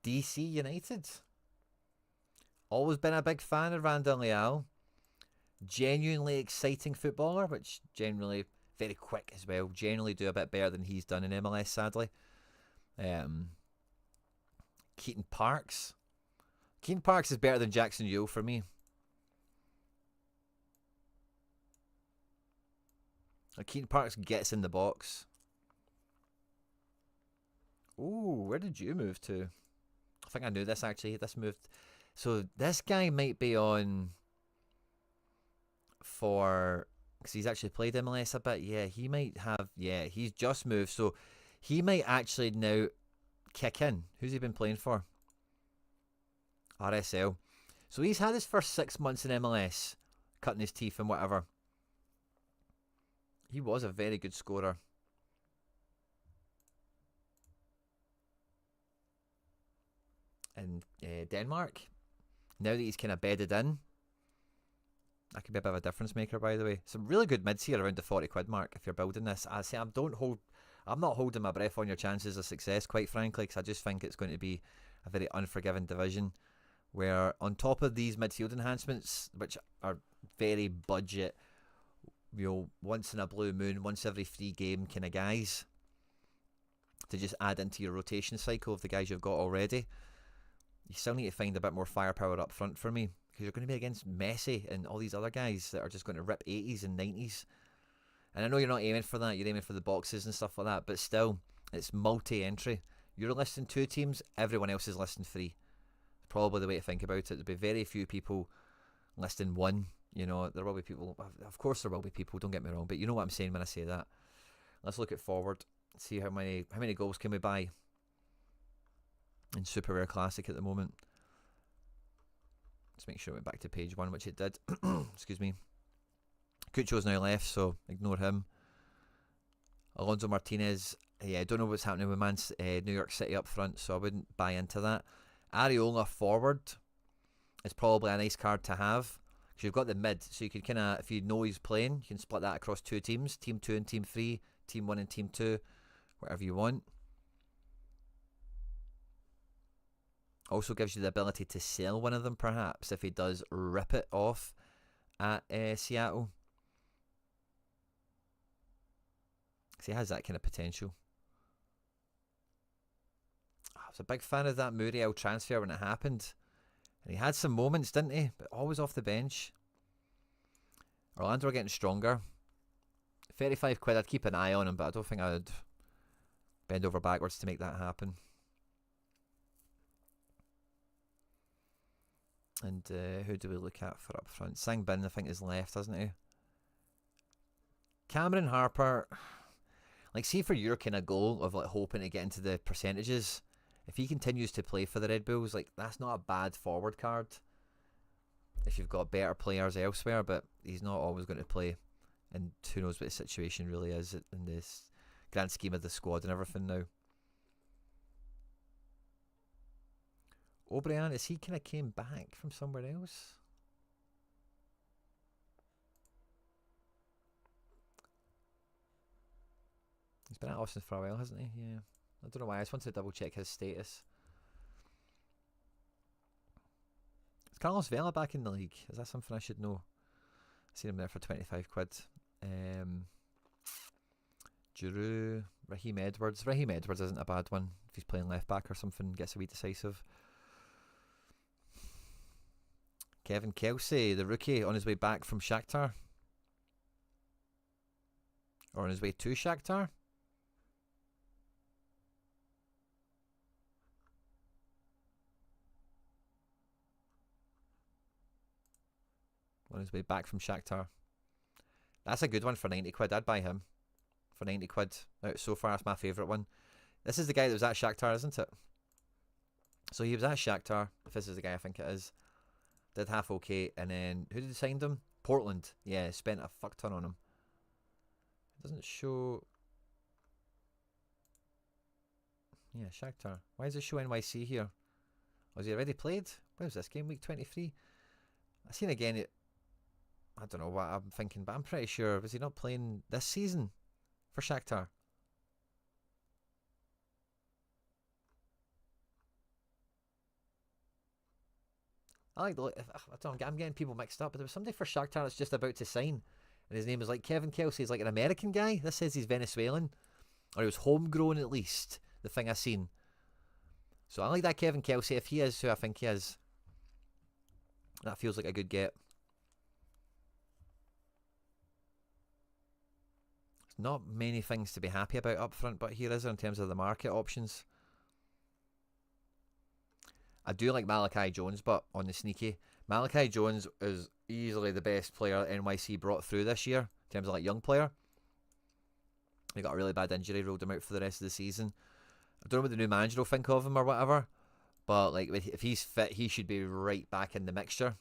DC United. Always been a big fan of Randall Leal. Genuinely exciting footballer, which generally very quick as well. Generally do a bit better than he's done in MLS, sadly. Keaton Parks. Keaton Parks is better than Jackson Yule for me. Like, Keaton Parks gets in the box. Ooh, where did you move to? I think I knew this actually. This moved. So this guy might be on for, because he's actually played MLS a bit. Yeah, he might have. Yeah, he's just moved. So he might actually now kick in. Who's he been playing for? RSL. So he's had his first 6 months in MLS, cutting his teeth and whatever. He was a very good scorer. In Denmark. Now that he's kind of bedded in, that could be a bit of a difference maker, by the way. Some really good mids here around the 40 quid mark if you're building this. I say I'm not holding my breath on your chances of success, quite frankly, because I just think it's going to be a very unforgiving division, where on top of these midfield enhancements, which are very budget, you know, once in a blue moon, once every 3 game kind of guys, to just add into your rotation cycle of the guys you've got already, you still need to find a bit more firepower up front for me, because you're going to be against Messi and all these other guys that are just going to rip 80s and 90s. And I know you're not aiming for that, you're aiming for the boxes and stuff like that, but still, it's multi-entry. You're listing 2 teams, everyone else is listing 3. Probably the way to think about it. There'll be very few people listing 1. You know, there will be people, of course there will be people, don't get me wrong, but you know what I'm saying when I say that. Let's look at forward, see how many goals can we buy in Super Rare Classic at the moment. Let's make sure it went back to page 1, which it did. Excuse me. Cucho's now left, so ignore him. Alonso Martinez, yeah, I don't know what's happening with New York City up front, so I wouldn't buy into that. Areola forward is probably a nice card to have, because you've got the mid, so you can kind of, if you know he's playing, you can split that across 2 teams, Team 2 and Team 3, Team 1 and Team 2, whatever you want. Also gives you the ability to sell one of them, perhaps, if he does rip it off at Seattle. He has that kind of potential. I was a big fan of that Muriel transfer when it happened. And he had some moments, didn't he? But always off the bench. Orlando are getting stronger. 35 quid, I'd keep an eye on him, but I don't think I would bend over backwards to make that happen. And who do we look at for up front? Sang Bin, I think, is left, hasn't he? Cameron Harper... Like, see for your kind of goal of like hoping to get into the percentages, if he continues to play for the Red Bulls, like that's not a bad forward card. If you've got better players elsewhere, but he's not always going to play, and who knows what the situation really is in this grand scheme of the squad and everything now. O'Brien, is he kind of came back from somewhere else? He's been at Austin for a while, hasn't he? Yeah. I don't know why. I just wanted to double check his status. Is Carlos Vela back in the league? Is that something I should know? I've seen him there for 25 quid. Giroud, Raheem Edwards. Raheem Edwards isn't a bad one. If he's playing left back or something, gets a wee decisive. Kevin Kelsey, the rookie, on his way back from Shakhtar. Or on his way to Shakhtar. On his way back from Shakhtar. That's a good one for 90 quid. I'd buy him for 90 quid. Out so far, that's my favourite one. This is the guy that was at Shakhtar, isn't it? So he was at Shakhtar, if this is the guy I think it is. Did half okay, and then who did he sign him? Portland. Yeah, spent a fuck ton on him. It doesn't show. Yeah, Shakhtar. Why does it show NYC here? Was he already played? When was this game? Week 23? I seen again it. I don't know what I'm thinking, but I'm pretty sure, was he not playing this season for Shakhtar? I like the. I'm getting people mixed up, but there was somebody for Shakhtar that's just about to sign, and his name is like Kevin Kelsey. He's like an American guy. This says he's Venezuelan, or he was homegrown at least. The thing I seen. So I like that Kevin Kelsey. If he is who I think he is, that feels like a good get. Not many things to be happy about up front, but here is in terms of the market options. I do like Malachi Jones, but on the sneaky, Malachi Jones is easily the best player NYC brought through this year in terms of like young player. He got a really bad injury, ruled him out for the rest of the season. I don't know what the new manager will think of him or whatever, but like if he's fit, he should be right back in the mixture.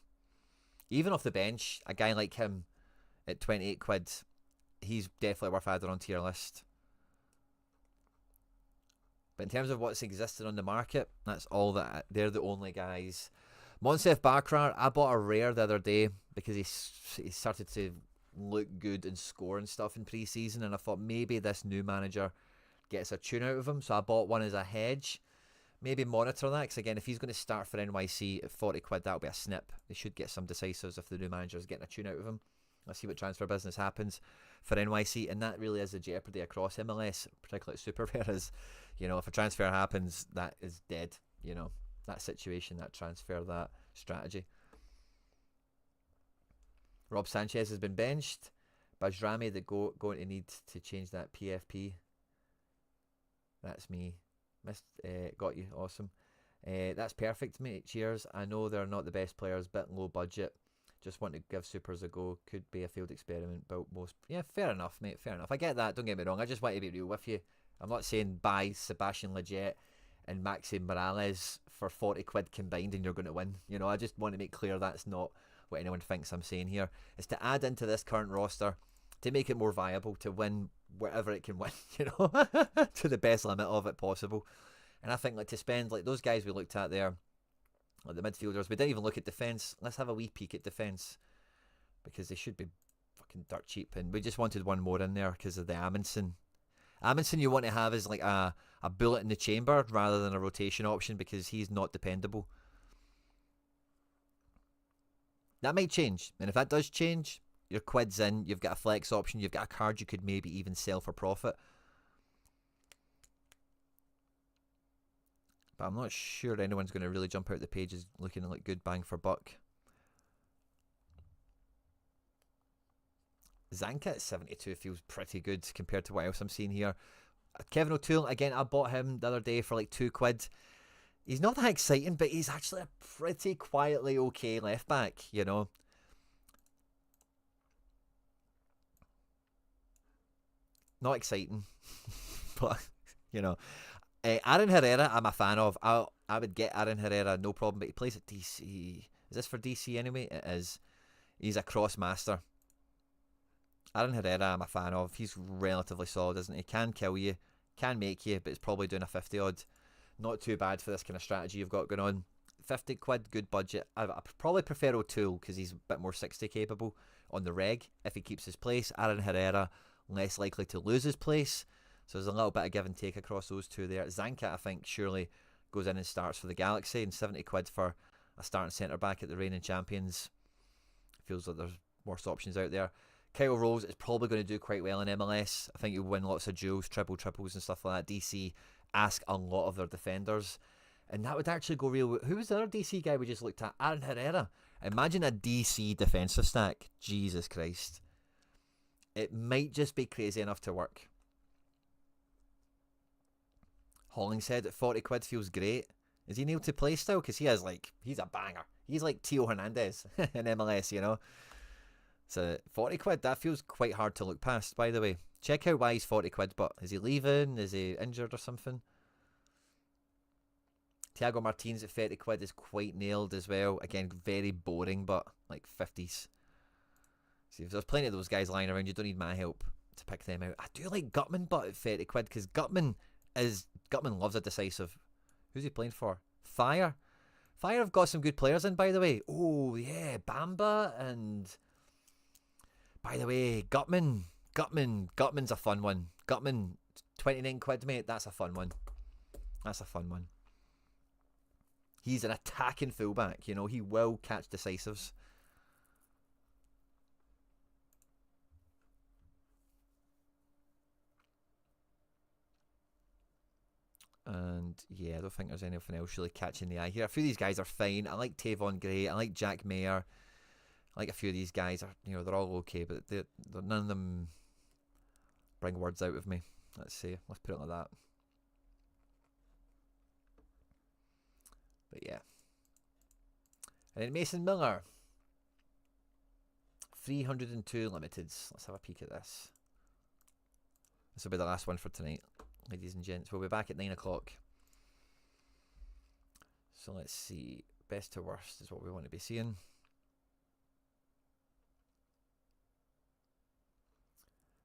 Even off the bench, a guy like him at 28 quid, he's definitely worth adding onto your list. But in terms of what's existing on the market, that's all that. They're the only guys. Monsef Bakrar, I bought a rare the other day because he started to look good and score and stuff in pre-season, and I thought maybe this new manager gets a tune out of him, so I bought one as a hedge. Maybe monitor that, because again, if he's going to start for NYC at 40 quid, that'll be a snip. They should get some decisives if the new manager is getting a tune out of him. Let's see what transfer business happens for NYC, and that really is a jeopardy across MLS, particularly at Super Rare, is, you know, if a transfer happens, that is dead, you know, that situation, that transfer, that strategy. Rob Sanchez has been benched. Bajrami, they're going to need to change that PFP. That's me. Got you, awesome. That's perfect, mate, cheers. I know they're not the best players, bit low budget. Just want to give Supers a go. Could be a failed experiment, but most... Yeah, fair enough, mate, fair enough. I get that, don't get me wrong. I just want to be real with you. I'm not saying buy Sebastian Lletget and Maxi Morales for 40 quid combined and you're going to win. You know, I just want to make clear that's not what anyone thinks I'm saying here. It's to add into this current roster to make it more viable, to win wherever it can win, you know, to the best limit of it possible. And I think, like, to spend, like, those guys we looked at there, like the midfielders, we didn't even look at defence. Let's have a wee peek at defence, because they should be fucking dirt cheap. And we just wanted one more in there because of the Amundsen. Amundsen you want to have is like a bullet in the chamber rather than a rotation option, because he's not dependable. That might change, and if that does change, your quid's in, you've got a flex option, you've got a card you could maybe even sell for profit. But I'm not sure anyone's going to really jump out the pages looking like good bang for buck. Zanka at 72 feels pretty good compared to what else I'm seeing here. Kevin O'Toole, again, I bought him the other day for like 2 quid. He's not that exciting, but he's actually a pretty quietly okay left back, you know. Not exciting, but, you know. Aaron Herrera, I'm a fan of. I would get Aaron Herrera, no problem, but he plays at DC. Is this for DC anyway? It is. He's a cross master. Aaron Herrera, I'm a fan of. He's relatively solid, isn't he? Can kill you, can make you, but it's probably doing a 50 odd. Not too bad for this kind of strategy you've got going on. 50 quid, good budget. I probably prefer O'Toole because he's a bit more 60 capable on the reg. If he keeps his place, Aaron Herrera, less likely to lose his place. So there's a little bit of give and take across those two there. Zanka, I think, surely goes in and starts for the Galaxy, and 70 quid for a starting centre-back at the reigning champions. Feels like there's worse options out there. Kyle Rose is probably going to do quite well in MLS. I think he'll win lots of duels, triples and stuff like that. DC ask a lot of their defenders, and that would actually go real. Who was the other DC guy we just looked at? Aaron Herrera. Imagine a DC defensive stack. Jesus Christ. It might just be crazy enough to work. Hollingshead at 40 quid feels great. Is he nailed to play still? Because he has, like, he's a banger. He's like Theo Hernandez in MLS, you know. So 40 quid, that feels quite hard to look past, by the way. Check out why he's 40 quid, but is he leaving? Is he injured or something? Thiago Martins at 30 quid is quite nailed as well. Again, very boring, but like 50s. See, if there's plenty of those guys lying around, you don't need my help to pick them out. I do like Gutman, but at 30 quid, because Gutman loves a decisive. Who's he playing for? Fire have got some good players in, by the way. Oh yeah, Bamba, and by the way, Gutman's a fun one. Gutman, 29 quid, mate. That's a fun one. He's an attacking fullback, you know. He will catch decisives. And yeah, I don't think there's anything else really catching the eye here. A few of these guys are fine. I like Tavon Gray. I like Jack Mayer. I like a few of these guys. They're all okay, but none of them bring words out of me. Let's see. Let's put it like that. But yeah. And then Mason Miller. 302 limiteds. Let's have a peek at this. This will be the last one for tonight, ladies and gents. We'll be back at 9 o'clock. So let's see. Best to worst is what we want to be seeing.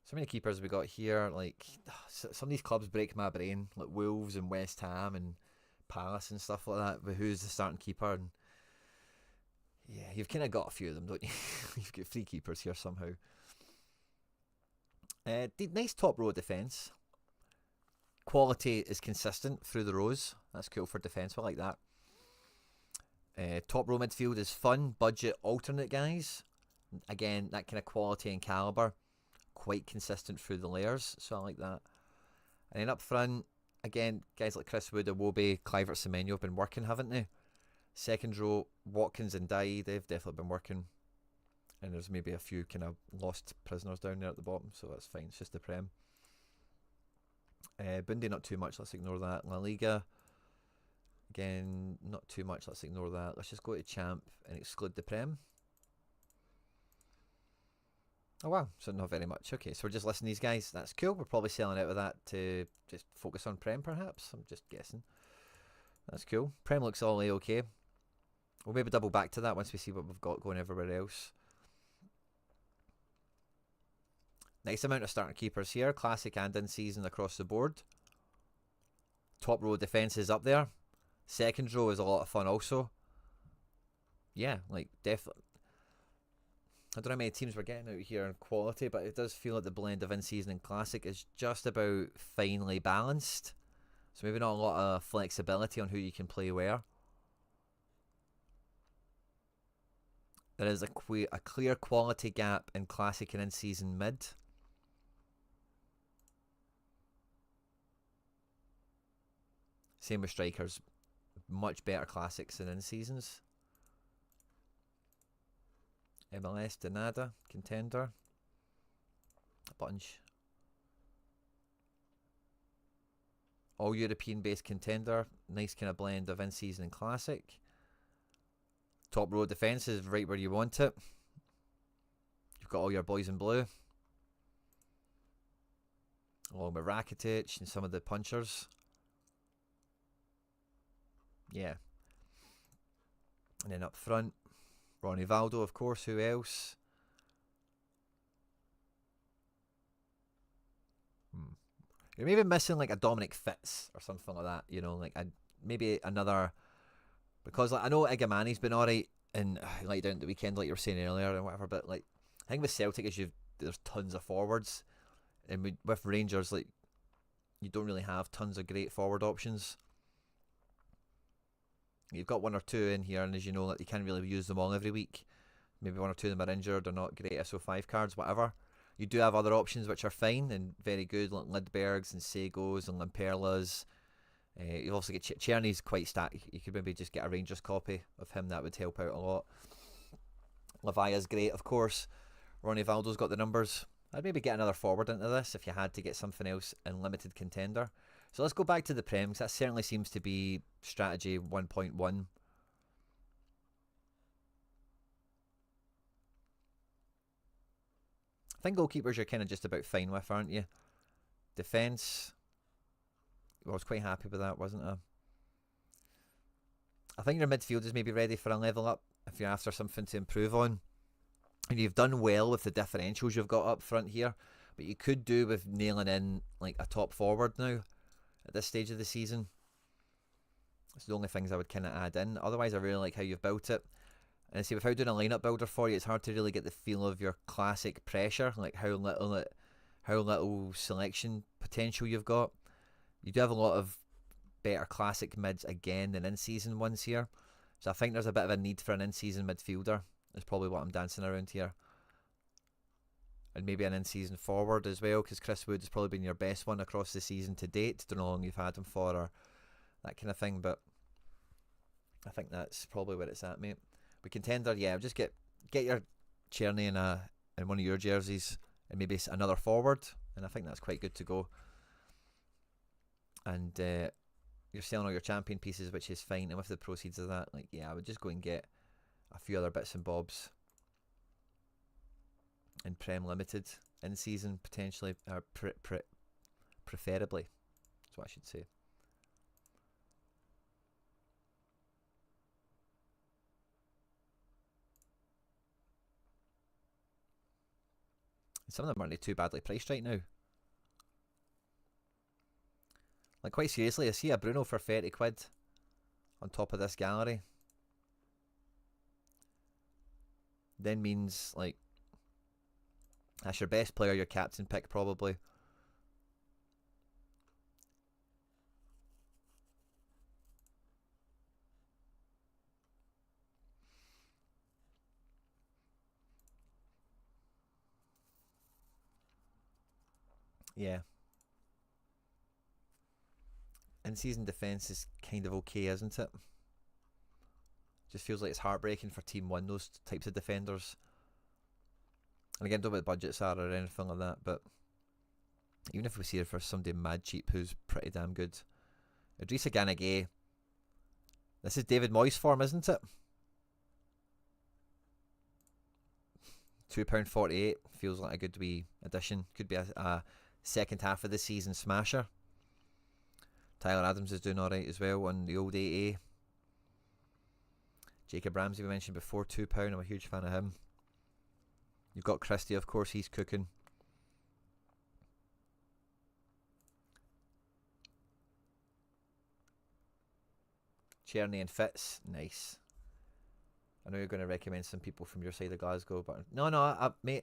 So many keepers we got here. Like, some of these clubs break my brain. Like Wolves and West Ham and Palace and stuff like that. But who's the starting keeper? And yeah, you've kind of got a few of them, don't you? You've got 3 keepers here somehow. Nice top row defence. Quality is consistent through the rows. That's cool for defence. I like that. Top row midfield is fun. Budget alternate guys. Again, that kind of quality and calibre. Quite consistent through the layers. So I like that. And then up front, again, guys like Chris Wood, Iwobi, Clivert, Semenyo have been working, haven't they? Second row, Watkins and Dye, they've definitely been working. And there's maybe a few kind of lost prisoners down there at the bottom, so that's fine. It's just the Prem. Bundy, not too much. Let's ignore that. La Liga, again, not too much. Let's ignore that. Let's just go to Champ and exclude the Prem. Oh wow, so not very much. Okay, so we're just listing these guys. That's cool. We're probably selling out of that to just focus on Prem, perhaps. I'm just guessing. That's cool. Prem looks all A-okay. We'll maybe double back to that once we see what we've got going everywhere else. Nice amount of starting keepers here. Classic and in-season across the board. Top row defence is up there. Second row is a lot of fun also. Yeah, like definitely. I don't know how many teams we're getting out here in quality, but it does feel like the blend of in-season and classic is just about finely balanced. So maybe not a lot of flexibility on who you can play where. There is a clear quality gap in classic and in-season mid. Same with strikers. Much better classics than in-seasons. MLS, Denada, contender. A bunch. All European based contender. Nice kind of blend of in-season and classic. Top row defence is right where you want it. You've got all your boys in blue. Along with Rakitic and some of the punchers. Yeah. And then up front, Ronnie Valdo, of course. Who else? You're maybe missing like a Dominic Fitz or something like that. You know, like maybe another. Because like, I know Igamani's been alright and like down the weekend, like you were saying earlier and whatever. But like, I think with Celtic is there's tons of forwards, and with Rangers, like you don't really have tons of great forward options. You've got one or two in here, and as you know, like you can't really use them all every week. Maybe one or two of them are injured or not great SO5 cards, whatever. You do have other options which are fine and very good, like Lidbergs and Sagos and Lamperlas. You also get Czerny's quite stacked. You could maybe just get a Rangers copy of him. That would help out a lot. Levia's great, of course. Ronnie Valdo's got the numbers. I'd maybe get another forward into this if you had to get something else in limited contender. So let's go back to the Prem, because that certainly seems to be strategy 1.1. I think goalkeepers you're kind of just about fine with, aren't you? Defence, I was quite happy with that, wasn't I? I think your midfielders may be ready for a level up if you're after something to improve on. And you've done well with the differentials you've got up front here, but you could do with nailing in like a top forward now at this stage of the season. It's the only things I would kind of add in. Otherwise, I really like how you've built it. And see, without doing a lineup builder for you, it's hard to really get the feel of your classic pressure, like how little selection potential you've got. You do have a lot of better classic mids again than in-season ones here. So I think there's a bit of a need for an in-season midfielder. Is probably what I'm dancing around here. And maybe an in-season forward as well, because Chris Wood has probably been your best one across the season to date. Don't know how long you've had him for or that kind of thing, but I think that's probably where it's at, mate. But contender, yeah, just get your Czerny in one of your jerseys and maybe another forward, and I think that's quite good to go. And you're selling all your champion pieces, which is fine, and with the proceeds of that, like, yeah, I would just go and get a few other bits and bobs in Prem Limited in season, potentially, or preferably, that's what I should say. Some of them aren't too badly priced right now. Like, quite seriously, I see a Bruno for 30 quid on top of this gallery. Then means, like, that's your best player, your captain pick, probably. Yeah. In-season defence is kind of okay, isn't it? Just feels like it's heartbreaking for Team 1, those types of defenders. And again, don't know what the budgets are or anything like that, but even if we see it for somebody mad cheap who's pretty damn good. Idrissa Gana Gueye. This is David Moyes form, isn't it? £2.48 feels like a good wee addition. Could be a second half of the season smasher. Tyler Adams is doing alright as well on the old 8A. Jacob Ramsey we mentioned before, £2. I'm a huge fan of him. You've got Christie, of course, he's cooking. Cherny and Fitz, nice. I know you're going to recommend some people from your side of Glasgow, but no,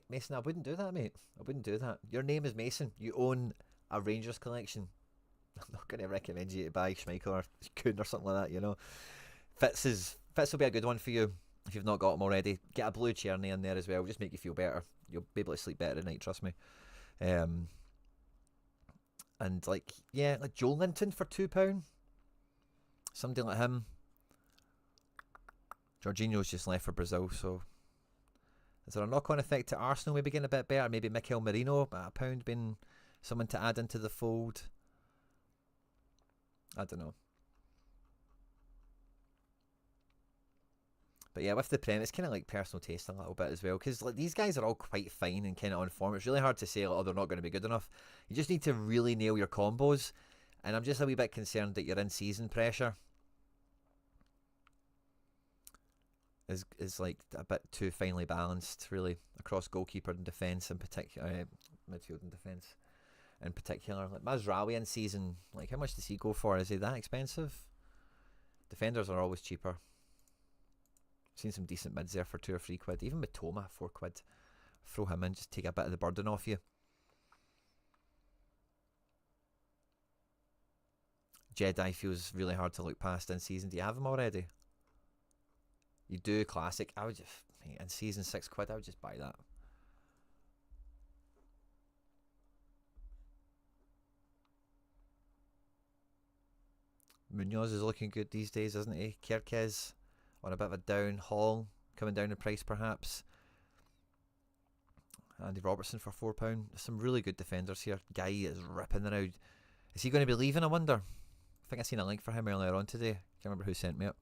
Mason, I wouldn't do that, mate. I wouldn't do that. Your name is Mason. You own a Rangers collection. I'm not going to recommend you to buy Schmeichel or Kuhn or something like that, you know. Fitz will be a good one for you if you've not got him already. Get a blue Cherny in there as well. Just make you feel better. You'll be able to sleep better at night, trust me. And like Joe Linton for £2. Somebody like him. Jorginho's just left for Brazil, so is there a knock-on effect to Arsenal maybe getting a bit better? Maybe Mikel Merino at £1 being someone to add into the fold. I don't know. But yeah, with the Prem, it's kind of like personal taste a little bit as well, because like these guys are all quite fine and kind of on form. It's really hard to say, like, oh, they're not going to be good enough. You just need to really nail your combos, and I'm just a wee bit concerned that you're in season pressure. Is like a bit too finely balanced, really, across goalkeeper and defence in particular, midfield and defence in particular. Like Mazraoui in season, like how much does he go for? Is he that expensive? Defenders are always cheaper. I've seen some decent mids there for £2 or £3. Even Matoma, £4. Throw him in, just take a bit of the burden off you. Jedi feels really hard to look past in season. Do you have him already? You do, classic. I would just, in season £6, I would just buy that. Munoz is looking good these days, isn't he? Kirkez on a bit of a down. Hall coming down in price, perhaps. Andy Robertson for £4. There's some really good defenders here. Guy is ripping around. Is he going to be leaving, I wonder? I think I seen a link for him earlier on today. Can't remember who sent me it.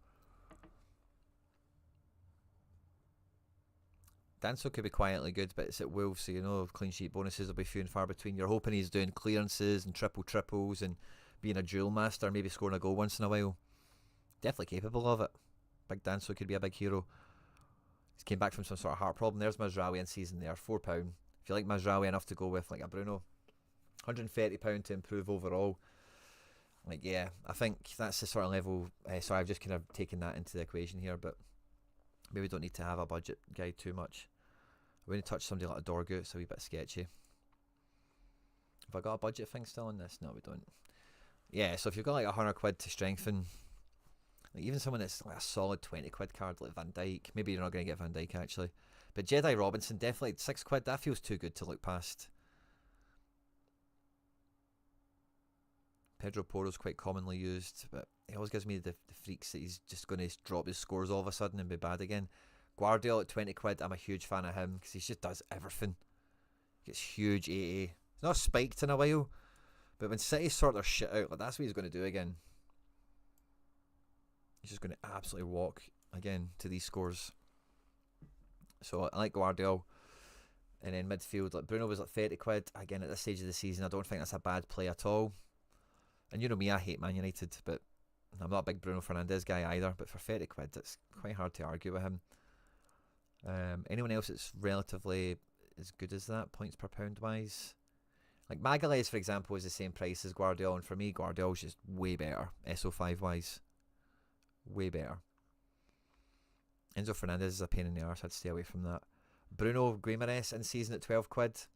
Danso could be quietly good, but it's at Wolves, so you know clean sheet bonuses will be few and far between. You're hoping he's doing clearances and triples and being a duel master, maybe scoring a goal once in a while. Definitely capable of it. Big Danso could be a big hero. He's came back from some sort of heart problem. There's Mazraoui in season there, £4. If you like Mazraoui enough to go with, like a Bruno, £130 to improve overall. Like, yeah, I think that's the sort of level. Sorry, I've just kind of taken that into the equation here, but maybe we don't need to have a budget guide too much. When you touch somebody like a Dorgu, it's a wee bit sketchy. Have I got a budget thing still on this? No, we don't. Yeah, so if you've got like £100 to strengthen, like even someone that's like a solid £20 card like Van Dijk, maybe you're not going to get Van Dijk actually, but Jedi Robinson, definitely £6, that feels too good to look past. Pedro Porro's quite commonly used, but he always gives me the freaks that he's just going to drop his scores all of a sudden and be bad again. Guardiola at £20, I'm a huge fan of him because he just does everything. He gets huge AA. He's not spiked in a while, but when City sort their shit out, like that's what he's going to do again. He's just going to absolutely walk again to these scores. So I like Guardiola. And then midfield, like Bruno was like £30. Again, at this stage of the season, I don't think that's a bad play at all. And you know me, I hate Man United, but I'm not a big Bruno Fernandes guy either. But for £30, it's quite hard to argue with him. Anyone else that's relatively as good as that, points per pound wise? Like Magalhaes, for example, is the same price as Guardiola, and for me, Guardiola's just way better, SO5 wise. Way better. Enzo Fernandez is a pain in the arse, I'd stay away from that. Bruno Guimaraes in season at £12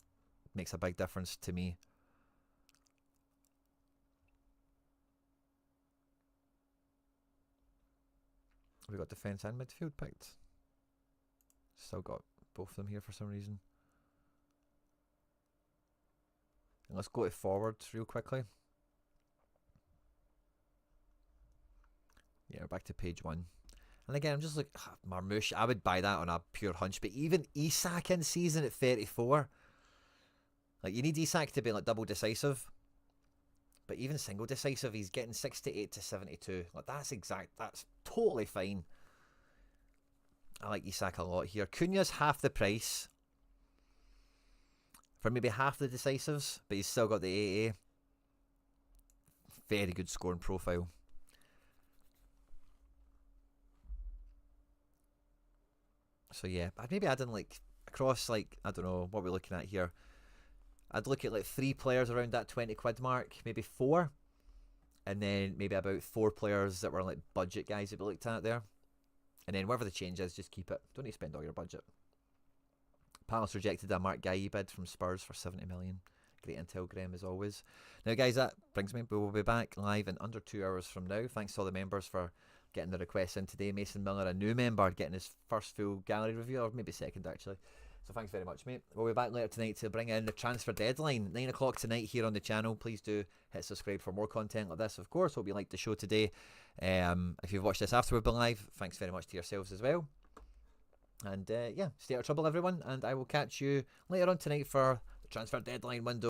makes a big difference to me. We got defence and midfield picked. Still got both of them here for some reason. And let's go to forwards real quickly. Yeah, we're back to page 1. And again, I'm just like, Marmoush, I would buy that on a pure hunch. But even Isak in season at 34. Like, you need Isak to be like double decisive. But even single decisive, he's getting 68 to 72. Like, that's totally fine. I like Isak a lot here. Cunha's half the price for maybe half the decisives, but he's still got the AA. Very good scoring profile. So yeah, I'd maybe add in like across like, I don't know what we're looking at here. I'd look at like 3 players around that 20 quid mark, maybe 4. And then maybe about 4 players that were like budget guys that we looked at there. And then whatever the change is, just keep it. Don't need to spend all your budget. Palace rejected a Mark Guy bid from Spurs for 70 million. Great intel, Graham, as always. Now, guys, that brings me. We will be back live in under 2 hours from now. Thanks to all the members for getting the requests in today. Mason Miller, a new member, getting his first full gallery review, or maybe second, actually. So thanks very much, mate. We'll be back later tonight to bring in the transfer deadline. 9 o'clock tonight here on the channel. Please do hit subscribe for more content like this, of course. Hope you liked the show today. If you've watched this after we've been live, thanks very much to yourselves as well. And yeah, stay out of trouble, everyone. And I will catch you later on tonight for the transfer deadline window.